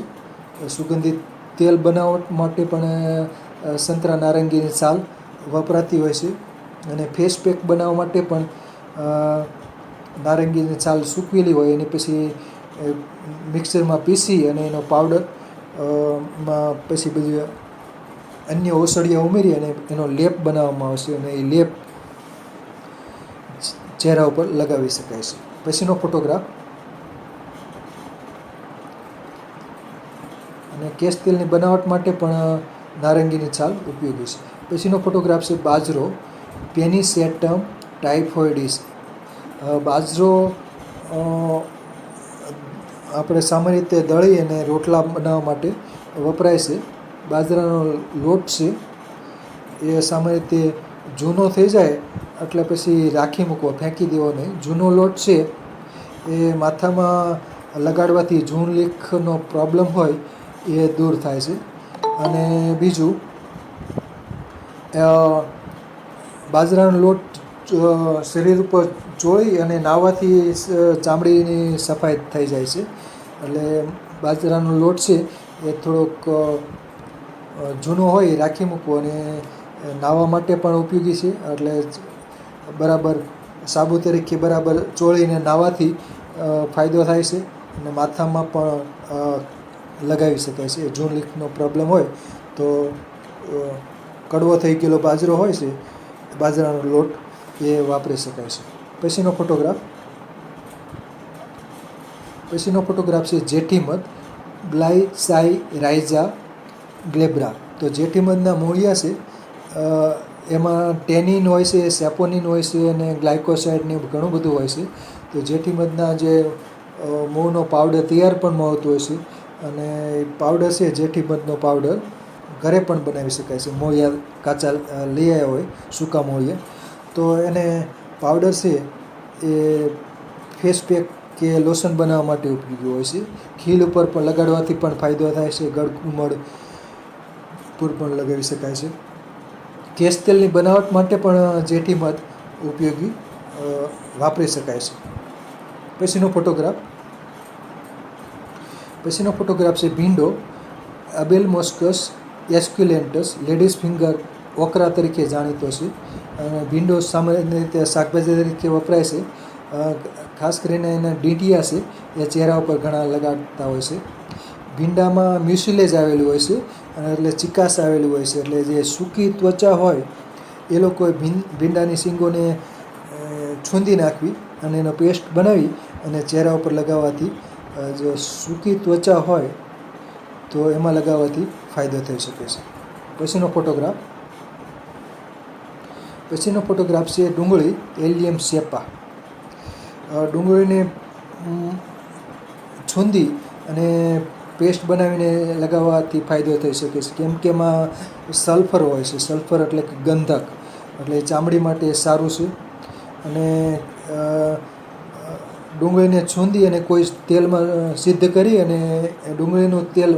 સુગંધિત તેલ બનાવટ માટે પણ સંતરા નારંગીની છાલ વપરાતી હોય છે. અને ફેસ પેક બનાવવા માટે પણ નારંગીની છાલ સૂકવેલી હોય એની પછી મિક્સરમાં પીસી અને એનો પાવડર માં પછી બધી અન્ય ઓસડિયા ઉમેરી અને એનો લેપ બનાવવામાં આવશે, અને એ લેપ ચહેરા ઉપર લગાવી શકાય છે. પછીનો ફોટોગ્રાફ અને કેશ તેલની બનાવટ માટે પણ નારંગીની છાલ ઉપયોગી છે. પછીનો ફોટોગ્રાફ છે બાજરો, પેનિસેટમ ટાઇફોઇડિસ. બાજરો આપણે સામાન્ય રીતે દળી અને રોટલા બનાવવા માટે વપરાય છે. બાજરાનો લોટ છે એ સામાન્ય રીતે જૂનો થઈ જાય એટલે પછી રાખી મૂકવો, ફેંકી દેવો નહીં. જૂનો લોટ છે એ માથામાં લગાડવાથી જૂન લીખનો પ્રોબ્લેમ હોય એ દૂર થાય છે. અને બીજું, બાજરાનો લોટ શરીર ઉપર ચોળી અને નાહવાથી ચામડીની સફાઈ થઈ જાય છે. એટલે બાજરાનો લોટ છે એ થોડોક જૂનો હોય એ રાખી મૂકવો, અને નાહવા માટે પણ ઉપયોગી છે. એટલે બરાબર સાબુ તરીકે બરાબર ચોળીને નાહવાથી ફાયદો થાય છે. અને માથામાં પણ લગાવી શકાય છે. જૂન લીકનો પ્રોબ્લેમ હોય તો કડવો થઈ ગયેલો બાજરો હોય છે, બાજરાનો લોટ, એ વાપરી શકાય છે. પછીનો ફોટોગ્રાફ છે જેઠીમધ, ગ્લાયસાઇરાઇઝા ગ્લેબ્રા. તો જેઠીમધના મૂળિયા છે એમાં ટેનિન હોય છે, સેપોનિન હોય છે અને ગ્લાયકોસાઇડ ને ઘણું બધું હોય છે. તો જેઠીમધના જે મૂળનો પાવડર તૈયાર પણ મળતો હોય છે, અને પાવડર છે જેઠીમધનો પાવડર ઘરે પણ બનાવી શકાય છે. મોળિયા કાચા લઈ આવ્યા હોય, સૂકા મોળિયા, તો એને પાવડર છે એ ફેસ પેક કે લોશન બનાવવા માટે ઉપયોગી હોય છે. ખીલ ઉપર પણ લગાડવાથી પણ ફાયદો થાય છે. ગળકુમળ પર પણ લગાવી શકાય છે. કેશ તેલની બનાવટ માટે પણ જેઠી મધ ઉપયોગી વાપરી શકાય છે. પછીનો ફોટોગ્રાફ છે ભીંડો, અબેલ મોસ્કસ એસ્ક્યુલેન્ટસ, લેડીઝ ફિંગર ઓકરા તરીકે જાણીતો છે. અને ભીંડો સામાન્ય રીતે શાકભાજી તરીકે વપરાય છે. ખાસ કરીને એના ડીંટિયા છે એ ચહેરા ઉપર ઘણા લગાડતા હોય છે. ભીંડામાં મ્યુસિલેજ આવેલું હોય છે, અને એટલે ચિકાસ આવેલું હોય છે. એટલે જે સૂકી ત્વચા હોય એ લોકોએ ભીંડાની શીંગોને છૂંદી નાખવી અને એનો પેસ્ટ બનાવી અને ચહેરા ઉપર લગાવવાથી જો સૂકી ત્વચા હોય તો એમાં લગાવવાથી ફાયદો થઈ શકે છે. પછીનો ફોટોગ્રાફ છે ડુંગળી, એલિયમ સેપા. ડુંગળીને છૂંદી અને પેસ્ટ બનાવીને લગાવવાથી ફાયદો થઈ શકે છે. કેમ કે એમાં સલ્ફર હોય છે. સલ્ફર એટલે કે ગંધક, એટલે ચામડી માટે સારું છે. અને ડુંગળીને છૂંદી અને કોઈ તેલમાં સિદ્ધ કરી અને ડુંગળીનું તેલ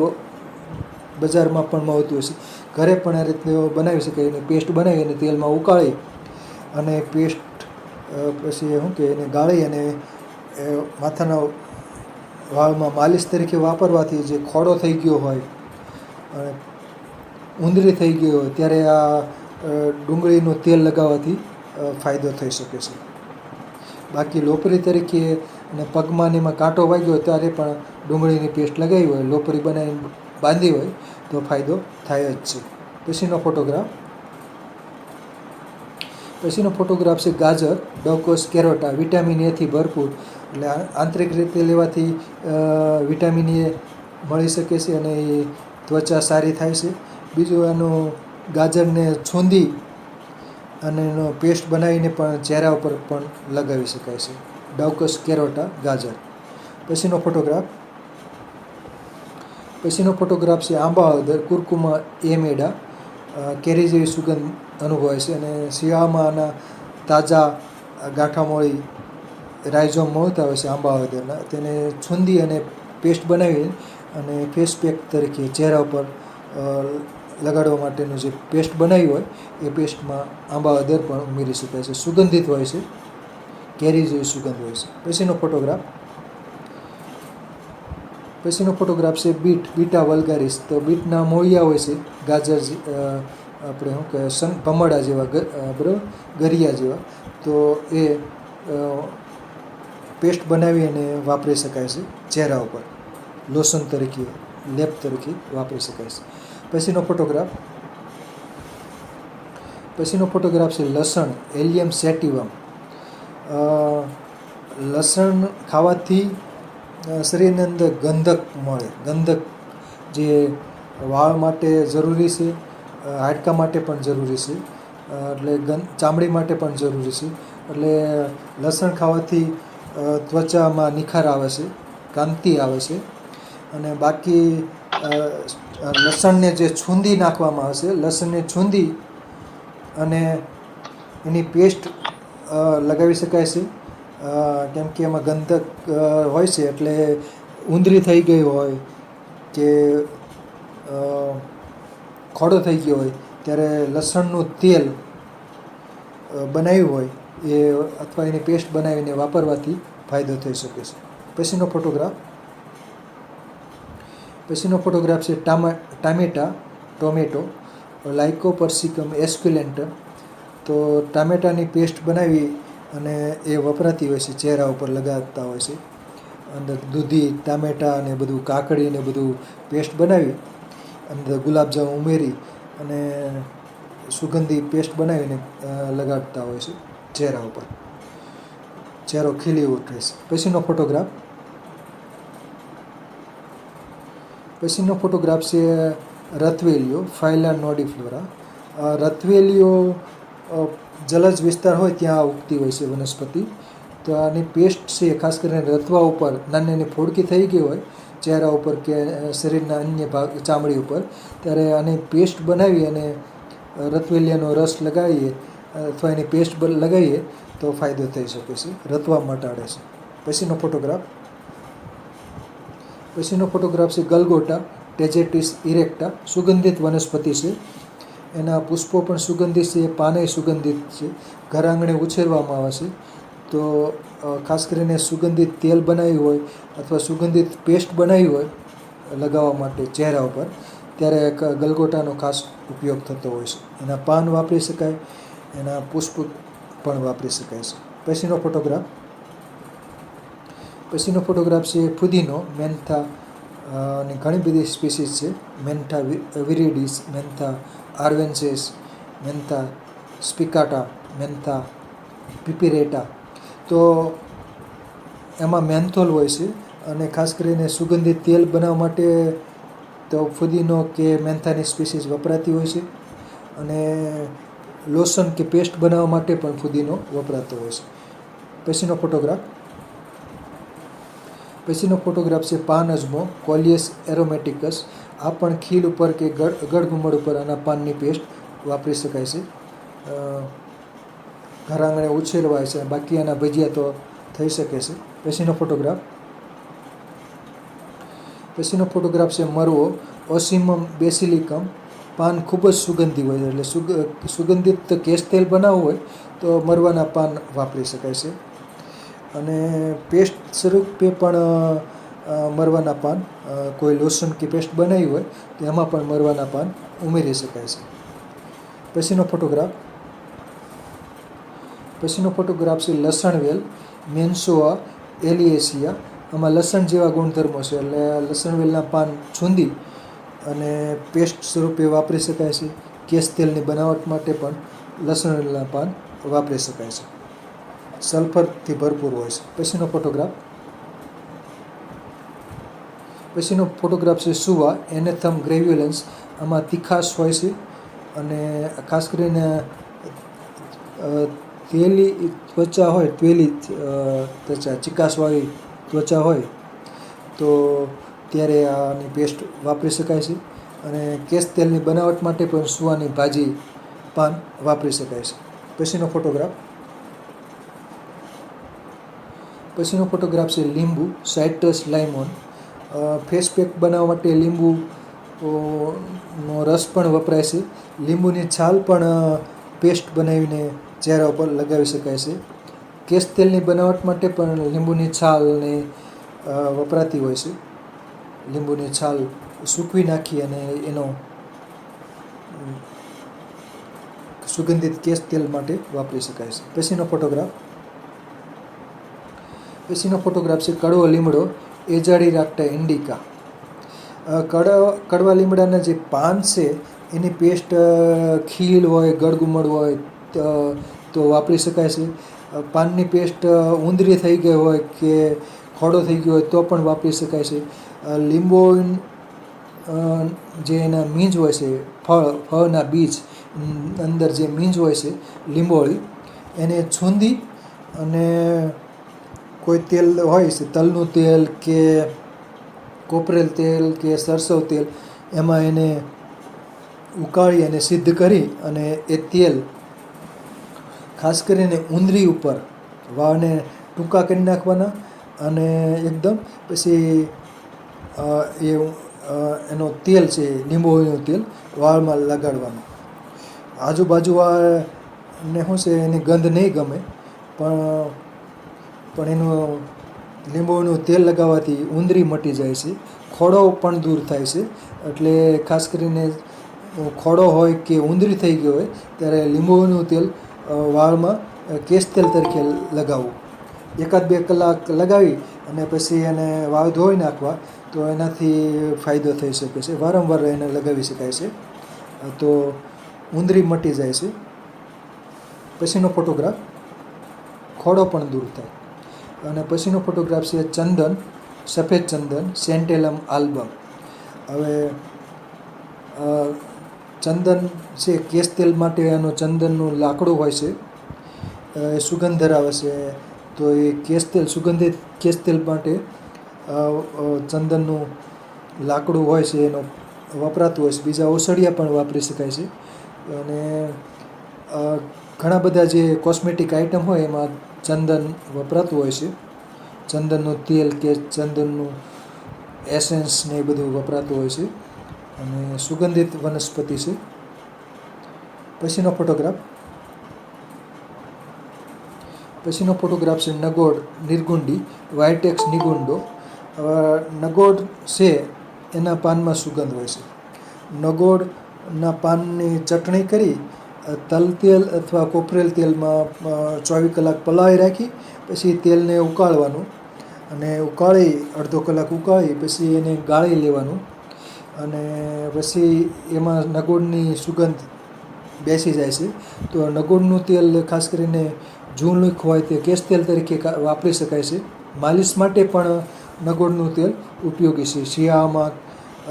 બજારમાં પણ મળતું હોય છે. ઘરે પણ આ રીતે બનાવી શકાય. એને પેસ્ટ બનાવી અને તેલમાં ઉકાળી અને પેસ્ટ પછી શું કે એને ગાળી અને માથાના વાળમાં માલિશ તરીકે વાપરવાથી જે ખોડો થઈ ગયો હોય, ઉંદરી થઈ ગઈ હોય, ત્યારે આ ડુંગળીનું તેલ લગાવવાથી ફાયદો થઈ શકે છે. બાકી લોપરી તરીકે અને પગમાં ને એમાં કાંટો વાગ્યો હોય ત્યારે પણ ડુંગળીની પેસ્ટ લગાવી હોય, લોપરી બનાવીને બાંધી હોય તો ફાયદો થાય જ છે. પછીનો ફોટોગ્રાફ છે ગાજર, ડોકોસ કેરોટા, વિટામિન એથી ભરપૂર. એટલે આંતરિક રીતે લેવાથી વિટામિન એ મળી શકે છે અને એ ત્વચા સારી થાય છે. બીજું એનું ગાજરને છૂંદી અને એનો પેસ્ટ બનાવીને પણ ચહેરા ઉપર પણ લગાવી શકાય છે. ડોકોસ કેરોટા, ગાજર. પછીનો ફોટોગ્રાફ છે આંબા હળદર, કુરકુમા એમેડા, કેરી જેવી સુગંધ અનુભવાય છે. અને શિયાળામાં આના તાજા ગાંઠામોળી રાઇઝોમ મળતા હોય છે આંબા હળદરના. તેને છૂંદી અને પેસ્ટ બનાવી અને ફેસ પેક તરીકે ચહેરા ઉપર લગાડવા માટેનું જે પેસ્ટ બનાવી હોય એ પેસ્ટમાં આંબા હળદર પણ ઉમેરી શકાય છે. સુગંધિત હોય છે, કેરી જેવી સુગંધ હોય છે. પછીનો ફોટોગ્રાફ છે બીટ, બીટા વલ્ગારિસ. તો બીટના મોળિયા હોય છે, ગાજર આપણે શું કહેવાય ભમરડા જેવા, બરાબર, ગરિયા જેવા. તો એ પેસ્ટ બનાવી અને વાપરી શકાય છે ચહેરા ઉપર, લોશન તરીકે, લેપ તરીકે વાપરી શકાય છે. પછીનો ફોટોગ્રાફ છે લસણ, એલિયમ સેટિવમ. લસણ ખાવાથી શરીરની અંદર ગંધક મળે. ગંધક જે વાળ માટે જરૂરી છે, હાડકાં માટે પણ જરૂરી છે, એટલે ચામડી માટે પણ જરૂરી છે. એટલે લસણ ખાવાથી ત્વચામાં નિખાર આવે છે, કાંતિ આવે છે. અને બાકી લસણને જે છૂંદી નાખવામાં આવે છે, લસણને છૂંદી અને એની પેસ્ટ લગાવી શકાય છે. કેમ કે એમાં ગંધક હોય છે, એટલે ઉંદરી થઈ ગઈ હોય કે ખોડો થઈ ગયો હોય ત્યારે લસણનું તેલ બનાવ્યું હોય એ અથવા એની પેસ્ટ બનાવીને વાપરવાથી ફાયદો થઈ શકે છે. પછીનો ફોટોગ્રાફ છે ટોમેટો, લાઇકોપર્સિકમ એસ્ક્યુલેન્ટર. તો ટામેટાની પેસ્ટ બનાવી અને એ વપરાતી હોય છે, ચહેરા ઉપર લગાવતા હોય છે. અંદર દૂધી, ટામેટાં અને બધું કાકડી ને બધું પેસ્ટ બનાવી અંદર ગુલાબજાંબુ ઉમેરી અને સુગંધી પેસ્ટ બનાવીને લગાડતા હોય છે ચહેરા ઉપર. ચહેરો ખીલી ઉઠે છે. પછીનો ફોટોગ્રાફ છે રતવેલીઓ, ફાઇલા નોડીફ્લોરા. રતવેલીઓ જલજ વિસ્તાર હોય ત્યાં ઉગતી હોય છે વનસ્પતિ. તો આની પેસ્ટ છે ખાસ કરીને રતવા ઉપર નાની નાની ફોડકી થઈ ગઈ હોય ચહેરા ઉપર કે શરીરના અન્ય ભાગ ચામડી ઉપર, ત્યારે આની પેસ્ટ બનાવી અને રતવેલિયાનો રસ લગાવીએ અથવા એની પેસ્ટ લગાવીએ તો ફાયદો થઈ શકે છે, રતવા મટાડે છે. પછીનો ફોટોગ્રાફ છે ગલગોટા ટેજેટિસ ઇરેક્ટા, સુગંધિત વનસ્પતિ છે. એના પુષ્પો પણ સુગંધિત છે, પાને સુગંધિત છે, ઘર આંગણે ઉછેરવામાં આવે છે. તો ખાસ કરીને સુગંધિત તેલ બનાવ્યું હોય અથવા સુગંધિત પેસ્ટ બનાવી હોય લગાવવા માટે ચહેરા ઉપર, ત્યારે ગલગોટાનો ખાસ ઉપયોગ થતો હોય છે. એના પાન વાપરી શકાય, એના પુષ્પ પણ વાપરી શકાય છે. પછીનો ફોટોગ્રાફ છે ફુદીનો મેન્થા, અને ઘણી બધી સ્પીસીસ છે. મેન્થા વિરિડિસ, મેન્થા આર્વેન્સેસ, મેન્થા સ્પિકાટા, મેન્થા પિપિરેટા. તો એમાં મેન્થોલ હોય છે, અને ખાસ કરીને સુગંધિત તેલ બનાવવા માટે તો ફુદીનો કે મેન્થાની સ્પીસીસ વપરાતી હોય છે, અને લોશન કે પેસ્ટ બનાવવા માટે પણ ફુદીનો વપરાતો હોય છે. પછીનો ફોટોગ્રાફ છે પાન અજમો કોલિયસ એરોમેટિકસ. આ પણ ખીલ ઉપર કે ગળઘુમડ ઉપર આના પાનની પેસ્ટ વાપરી શકાય છે, ઘર આંગણે ઉછેરવાય છે. બાકી આના ભજીયા તો થઈ શકે છે. પછીનો ફોટોગ્રાફ છે મરવો ઓસિમમ બેસિલિકમ. પાન ખૂબ જ સુગંધી હોય છે, એટલે સુગંધિત કેશ તેલ બનાવવું હોય તો મરવાના પાન વાપરી શકાય છે. અને પેસ્ટ સ્વરૂપે પણ મરવાના પાન, કોઈ લોશન કે પેસ્ટ બનાવી હોય તો એમાં પણ મરવાના પાન ઉમેરી શકાય છે. પછીનો ફોટોગ્રાફ છે લસણવેલ મેન્સોઆ એલિએસિયા. આમાં લસણ જેવા ગુણધર્મો છે, એટલે લસણવેલના પાન છૂંદી અને પેસ્ટ સ્વરૂપે વાપરી શકાય છે. કેશ તેલની બનાવટ માટે પણ લસણવેલના પાન વાપરી શકાય છે. સલ્ફરથી ભરપૂર હોય છે. પછીનો ફોટોગ્રાફ છે સુવા એનેથમ ગ્રેવ્યુલન્સ. આમાં તીખાશ હોય છે, અને ખાસ કરીને તેલી ત્વચા હોય, ત્વચા ચિકાસવાળી ત્વચા હોય તો ત્યારે આની પેસ્ટ વાપરી શકાય છે. અને કેશ તેલની બનાવટ માટે પણ સુવાની ભાજી પાન વાપરી શકાય છે. પછીનો ફોટોગ્રાફ છે લીંબુ સાઇટ્રસ લાઇમોન. ફેસ પેક બનાવવા માટે લીંબુ નો રસ પણ વપરાય છે. લીંબુની છાલ પણ પેસ્ટ બનાવીને ચહેરા ઉપર લગાવી શકાય છે. કેશ તેલની બનાવટ માટે પણ લીંબુની છાલને વપરાતી હોય છે. લીંબુની છાલ સૂકવી નાખી અને એનો સુગંધિત કેશ તેલ માટે વાપરી શકાય છે. પછીનો ફોટોગ્રાફ છે કડવો લીમડો એજાડી રાખતા ઇન્ડિકા. કડવા લીમડાના જે પાન છે એની પેસ્ટ ખીલ હોય, ગળગુમડ હોય તો વાપરી શકાય છે. પાનની પેસ્ટ ઊંધરી થઈ ગઈ હોય કે ખોડો થઈ ગયો હોય તો પણ વાપરી શકાય છે. લીંબોળીન જે એના મીંજ હોય છે, ફળના બીજ અંદર જે મીંજ હોય છે લીંબોળી, એને છૂંદી અને કોઈ તેલ હોય છે, તલનું તેલ કે કોપરેલ તેલ કે સરસવ તેલ, એમાં એને ઉકાળી અને સિદ્ધ કરી અને એ તેલ ખાસ કરીને ઉંદરી ઉપર વાળને ટૂંકા કરી નાખવાના, અને એકદમ પછી એનો તેલ છે લીંબોળીનું તેલ વાળમાં લગાડવાનું. આજુબાજુવાળાને શું છે એની ગંધ નહીં ગમે, પણ એનું લીંબોળીનું તેલ લગાવવાથી ઉંદરી મટી જાય છે, ખોડો પણ દૂર થાય છે. એટલે ખાસ કરીને ખોડો હોય કે ઉંદરી થઈ ગયો હોય ત્યારે લીંબોળીનું તેલ વાળમાં કેશ તેલ તરીકે લગાવવું. 1-2 કલાક લગાવી અને પછી એને વાળ ધોઈ નાખવા તો એનાથી ફાયદો થઈ શકે છે. વારંવાર એને લગાવી શકાય છે તો ઉંદરી મટી જાય છે. પછીનો ફોટોગ્રાફ ખોડો પણ દૂર થાય. અને પછીનો ફોટોગ્રાફ છે ચંદન, સફેદ ચંદન સેન્ટેલમ આલ્બમ. હવે ચંદન છે કેશ તેલ માટે એનું ચંદનનું લાકડું હોય છે, સુગંધ ધરાવે છે. તો એ સુગંધિત કેશ તેલ માટે ચંદનનું લાકડું હોય છે એનો વપરાતું હોય છે. બીજા ઓસડિયા પણ વાપરી શકાય છે. અને ઘણા બધા જે કોસ્મેટિક આઇટમ હોય એમાં ચંદન વપરાતું હોય છે. ચંદનનું તેલ કે ચંદનનું એસેન્સ ને એ બધું વપરાતું હોય છે. અને સુગંધિત વનસ્પતિ છે. પછીનો ફોટોગ્રાફ છે નગોડ નિર્ગુંડી વાઇટેક્સ નિગુંડો. નગોડ છે એના પાનમાં સુગંધ હોય છે. નગોડના પાનની ચટણી કરી તલ તેલ અથવા કોપરેલ તેલમાં 24 કલાક પલાળી રાખી પછી તેલને ઉકાળવાનું અને અડધો કલાક ઉકાળી પછી એને ગાળી લેવાનું અને પછી એમાં નગોડની સુગંધ બેસી જાય છે. તો નગોડનું તેલ ખાસ કરીને જૂનું હોય તે કેશ તેલ તરીકે વાપરી શકાય છે. માલિશ માટે પણ નગોડનું તેલ ઉપયોગી છે. શિયાળામાં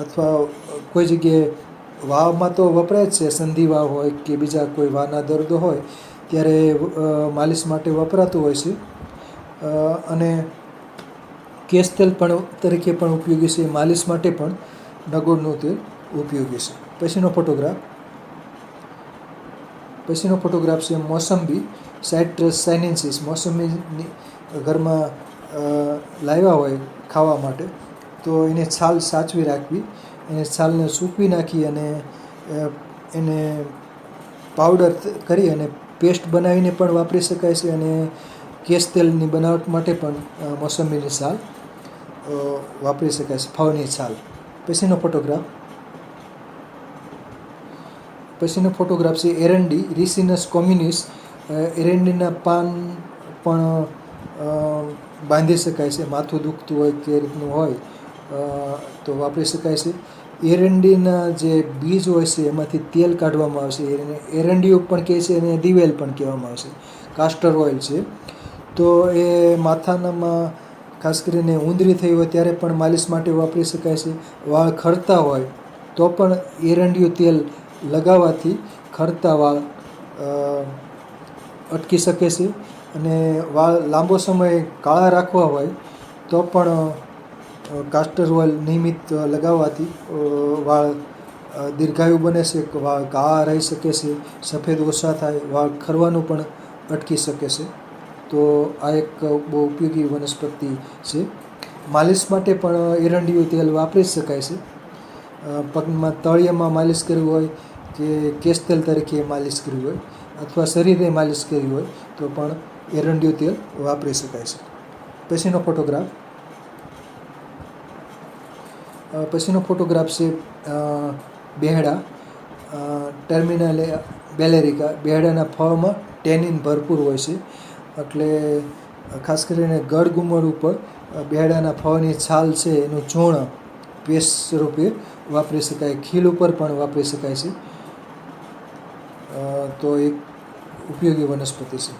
અથવા કોઈ જગ્યાએ વાવમાં તો વપરાય જ છે. સંધિ વાવ હોય કે બીજા કોઈ વાના દર્દો હોય ત્યારે માલિશ માટે વપરાતું હોય છે. અને કેશ તેલ પણ તરીકે પણ ઉપયોગી છે. માલિશ માટે પણ નગોડનું તેલ ઉપયોગી છે. પછીનો ફોટોગ્રાફ છે મોસંબી સાઇટ્રસ સાઇનેન્સીસ. મોસંબીની ઘરમાં લાવ્યા હોય ખાવા માટે તો એને છાલ સાચવી રાખવી. એને છાલને સૂકવી નાખી અને એને પાવડર કરી અને પેસ્ટ બનાવીને પણ વાપરી શકાય છે. અને કેશ તેલની બનાવટ માટે પણ મોસંબીની છાલ વાપરી શકાય છે. ફળની છાલ. પછીનો ફોટોગ્રાફ છે એરંડી રિસિનસ કોમ્યુનિસ. એરંડીના પાન પણ બાંધી શકાય છે. માથું દુખતું હોય કે રીતનું હોય તો વાપરી શકાય છે. એરંડીના જે બીજ હોય છે એમાંથી તેલ કાઢવામાં આવે છે. એરંડીઓ પણ કહે છે અને દિવેલ પણ કહેવામાં આવે છે. કાસ્ટર ઓઇલ છે. તો એ માથાનામાં ખાસ કરીને ઉંદરી થઈ હોય ત્યારે પણ માલિશ માટે વાપરી શકાય છે. વાળ ખરતા હોય તો પણ એરંડિયું તેલ લગાવવાથી ખરતા વાળ અટકી શકે છે. અને વાળ લાંબો સમય કાળા રાખવા હોય તો પણ કાસ્ટર ઓઇલ નિયમિત લગાવવાથી વાળ દીર્ઘાયુ બને છે. વાળ કાળા રહી શકે છે. સફેદ ઓછા થાય. વાળ ખરવાનું પણ અટકી શકે છે. તો આ એક બહુ ઉપયોગી વનસ્પતિ છે. માલિશ માટે પણ એરંડિયું તેલ વાપરી શકાય છે. પગમાં તળિયામાં માલિશ કરવી હોય કે કેશ તેલ તરીકે માલિશ કરવી હોય અથવા શરીરે માલિશ કરવી હોય તો પણ એરંડિયું તેલ વાપરી શકાય છે. પછીનો ફોટોગ્રાફ છે બેહડા ટર્મિનલ બેલેરિકા. બેહડાના ફળમાં ટેનિન ભરપૂર હોય છે. એટલે ખાસ કરીને ગળગુમર ઉપર બેહડાના ફળની છાલ છે એનું ચૂર્ણ પેસ્ટ સ્વરૂપે વાપરી શકાય. ખીલ ઉપર પણ વાપરી શકાય છે. તો એક ઉપયોગી વનસ્પતિ છે.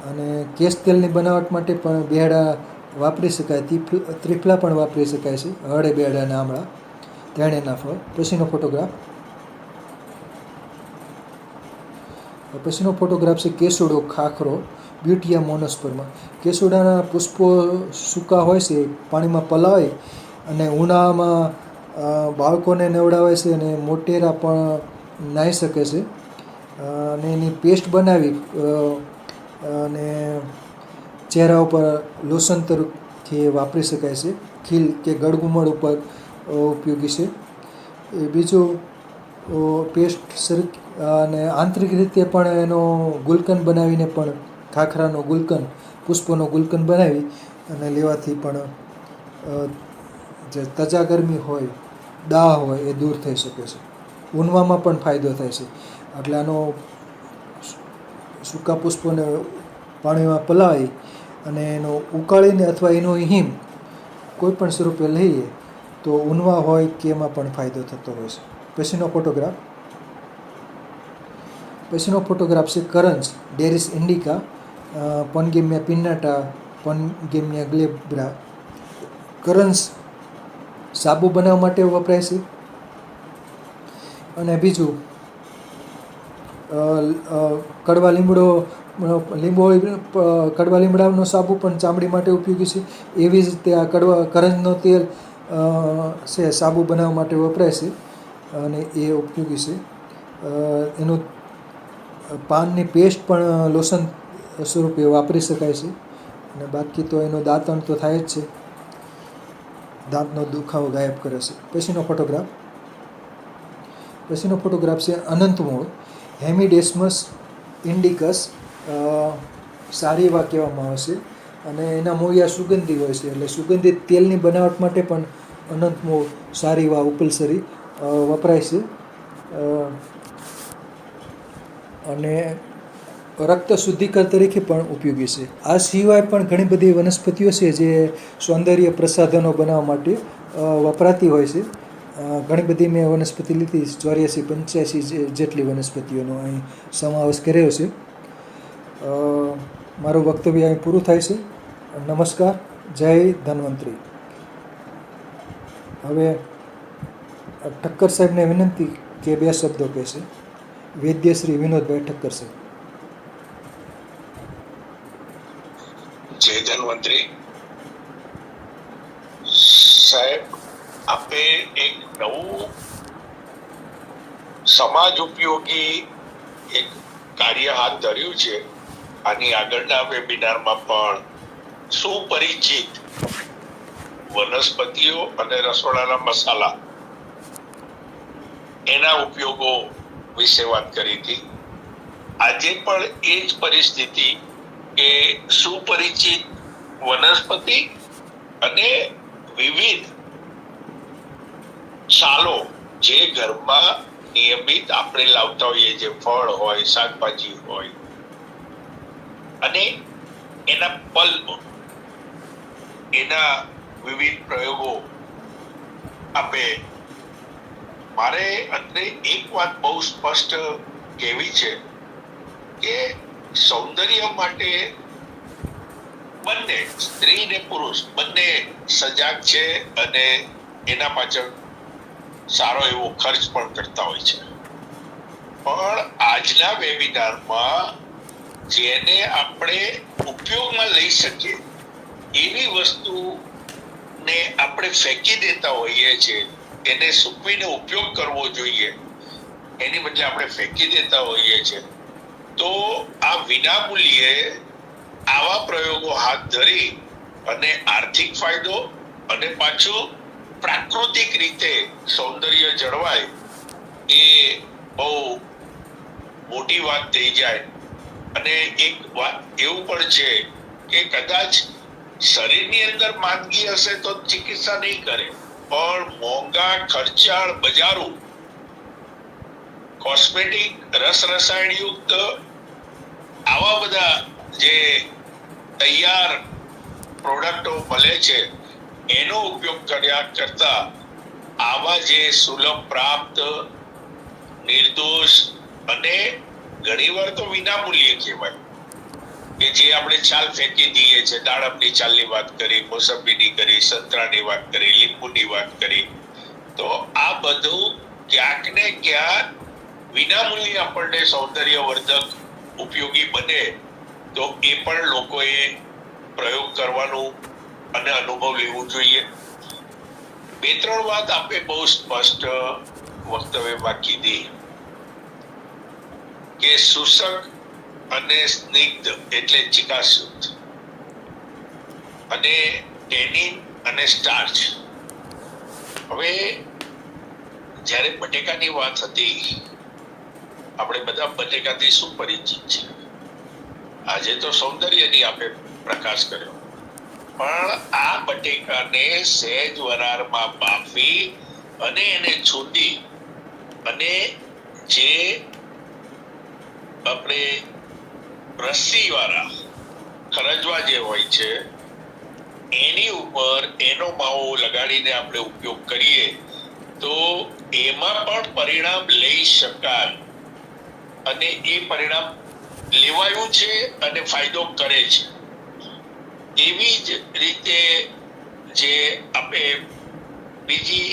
અને કેશ તેલની બનાવટ માટે પણ બેહડા વાપરી શકાય. ત્રિફલા પણ વાપરી શકાય છે. હળે બેહડાના આમળા તેણેના ફળ. પછીનો ફોટોગ્રાફ છે કેસુડો ખાખરો બ્યુટિયા મોનોસ્પર્મા. કેસુડાના પુષ્પો સૂકા હોય છે પાણીમાં પલાળી અને ઉનાળામાં બાળકોને નવડાવે છે અને મોટેરા પણ નાહી શકે છે. અને એની પેસ્ટ બનાવી અને ચહેરા ઉપર લોશન તરીકે વાપરી શકાય છે. ખીલ કે ગળગુમડ ઉપર ઉપયોગી છે. એ બીજું પેસ્ટ અને આંતરિક રીતે પણ એનો ગુલકંદ બનાવીને પણ ખાખરાનો ગુલકંદ પુષ્પોનો ગુલકંદ બનાવી અને લેવાથી પણ જે ત્વચા ગરમી હોય દાહ હોય એ દૂર થઈ શકે છે. ઊનમાં પણ ફાયદો થાય છે. એટલે આનો સૂકા પુષ્પોને પાણીમાં પલાળી અને એનો ઉકાળીને અથવા એનો હિમ કોઈ પણ સ્વરૂપે લઈએ તો ઊનવા હોય કે એમાં પણ ફાયદો થતો હોય છે. પછીનો ફોટોગ્રાફ છે કરન્સ ડેરિસ ઇન્ડિકા પોનગેમિયા પિન્નાટા પોનગેમિયા ગ્લેબ્રા. કરન્સ સાબુ બનાવવા માટે વપરાય છે. અને બીજું કડવા લીમડો લીંબોળી કડવા લીમડાનો સાબુ પણ ચામડી માટે ઉપયોગી છે. એવી જ રીતે આ કરંજનો તેલ છે સાબુ બનાવવા માટે વપરાય છે અને એ ઉપયોગી છે. એનું પાનની પેસ્ટ પણ લોશન સ્વરૂપે વાપરી શકાય છે. અને બાકી તો એનો દાંતણ તો થાય જ છે, દાંતનો દુખાવો ગાયબ કરે છે. પછીનો ફોટોગ્રાફ છે અનંત મૂળ હેમિડેસ્મસ ઇન્ડિકસ, સારીવા કહેવામાં આવે છે અને એના મૂળિયા સુગંધી હોય છે. એટલે સુગંધિત તેલની બનાવટ માટે પણ અનંત મૂળ સારીવા ઉપલસરી વપરાય છે. અને રક્ત શુદ્ધિકર તરીકે પણ ઉપયોગી છે. આ સિવાય પણ ઘણી બધી વનસ્પતિઓ છે જે સૌંદર્ય પ્રસાધનો બનાવવા માટે વપરાતી હોય છે. ઘણી બધી મેં વનસ્પતિ લીધી, 84-85 જેટલી વનસ્પતિઓનો અહીં સમાવેશ કર્યો છે. મારું વક્તવ્ય અહીં પૂરું થાય છે. નમસ્કાર, જય ધન્વંતરી. હવે ઠક્કર સાહેબને વિનંતી કે 2 શબ્દો કહેશે. વૈદ્ય શ્રી વિનોદભાઈ ઠક્કર સાહેબ.
જય ધન્વંતરી સાહેબ, આપે એક નવું સમાજ ઉપયોગી એક કાર્ય હાથ ધર્યું છે. આની આગળના વેબિનારમાં પણ સુપરિચિત વનસ્પતિઓ અને રસોડાના મસાલા એના ઉપયોગો વિશે વાત કરી હતી. આજે પણ એ જ પરિસ્થિતિ કે સુપરિચિત વનસ્પતિ અને વિવિધ સાલો જે ઘરમાં નિયમિત આપણે લાવતા હોઈએ, જે ફળ હોય, શાકભાજી હોય અને એના પલ્પ, એના વિવિધ પ્રયોગો આપે. મારે અંતે એક વાત બહુ સ્પષ્ટ કહેવી છે કે સૌંદર્ય માટે બંને સ્ત્રી ને પુરુષ બંને સજાગ છે અને એના પાછળ સારો એવો ખર્ચ પણ કરતા હોય છે. પણ આજના વેબિનારમાં જેને આપણે ઉપયોગમાં લઈ શકીએ એવી વસ્તુને આપણે ફેંકી દેતા હોઈએ છીએ, એને સૂકવીને ઉપયોગ કરવો જોઈએ, એની બદલે આપણે ફેંકી દેતા હોઈએ છીએ. તો આ વિનામૂલ્યે આવા પ્રયોગો હાથ ધરી અને આર્થિક ફાયદો અને પાછું પ્રાકૃતિક રીતે સૌંદર્ય જળવાય, એ બહુ મોટી વાત થઈ જાય. અને એક વાત એવું પણ છે કે કદાચ શરીરની અંદર માંદગી હશે તો ચિકિત્સા નહીં કરે, પણ મોંઘા ખર્ચાળ બજારો કોસ્મેટિક રસાયણ યુક્ત આવા બધા જે તૈયાર પ્રોડક્ટો મળે છે એનો ઉપયોગ કર્યા કરતા આવા જે સુલભ પ્રાપ્ત, નિર્દોષ અને ઘણીવાર તો વિનામૂલ્યે કહેવાય કે જે આપણે છાલ ફેંકી દઈએ છીએ, દાડમની છાલની વાત કરી, મોસંબીની કરી, સંતરાની વાત કરી, લીંબુની વાત કરી, તો આ બધું ક્યાંક ને ક્યાંક વિનામૂલ્યે આપણને સૌંદર્યવર્ધક ઉપયોગી બને તો એ પણ લોકોએ પ્રયોગ કરવાનું અને અનુભવ લેવું જોઈએ. 2-3 વાત આપે બહુ સ્પષ્ટ વક્તવ્યમાં કીધી કે શુષ્ક અને સ્નિગ્ધ એટલે ચિકાસયુક્ત, અને ટેનિન અને સ્ટાર્ચ. હવે જ્યારે બટેકાની વાત હતી, આપણે બધા બટેકાથી શું પરિચિત છે. આજે તો સૌંદર્યની આપે પ્રકાશ કર્યો, પણ આ બટેકાને સહેજ વરાળમાં બાફી અને એને છૂંદી અને જે આપણે રસ્સી વાળા ખરજવા જે હોય છે એની ઉપર એનો માવો લગાડીને આપણે ઉપયોગ કરીએ તો એમાં પણ પરિણામ લઈ શકાય, અને એ પરિણામ લેવાયું છે અને ફાયદો કરે છે. એવી જ રીતે જે આપણે બીજી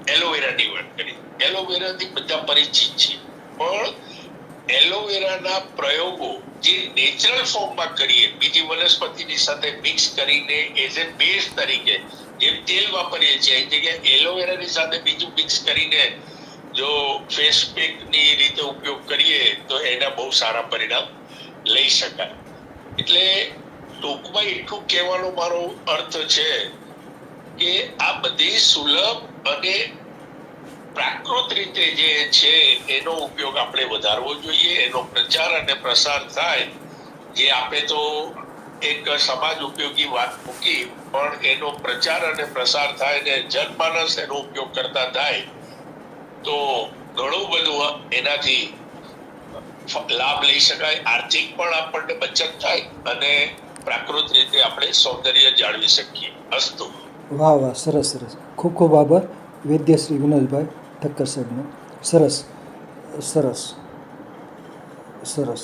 એલોવેરાની વાત કરી, એલોવેરાથી બધા પરિચિત છે, પણ એલોવેરાના પ્રયોગો જે નેચરલ ફોર્મમાં કરીએ, બીજી વનસ્પતિની સાથે મિક્સ કરીને એઝ એ બેઝ તરીકે, જેમ તેલ વાપરીએ છીએ એ જગ્યાએ એલોવેરાની સાથે બીજું મિક્સ કરીને જો ફેસ પેકની રીતે ઉપયોગ કરીએ તો એના બહુ સારા પરિણામ લઈ શકાય. એટલે ટૂંકમાં એટલું કહેવાનો મારો અર્થ છે કે આ બધી સુલભ અને પ્રાકૃત રીતે જે છે એનો ઉપયોગ આપણે વધારવો જોઈએ, એનો પ્રચાર અને પ્રસાર થાય. જે આપે તો એક સમાજ ઉપયોગી વાત મૂકી, પણ એનો પ્રચાર અને પ્રસાર થાય ને જનમાનસ એનો ઉપયોગ કરતા થાય તો ઘણું બધું એનાથી લાભ લઈ શકાય. આર્થિક પણ આપણને બચત થાય અને પ્રાકૃત રીતે આપણે સૌંદર્ય જાળવી શકીએ. અસ્તુ.
વાહ વાહ, સરસ સરસ. ખૂબ ખૂબ આભાર વૈદ્ય શ્રી વિનોદભાઈ ઠક્કર સાહેબનો. સરસ સરસ સરસ.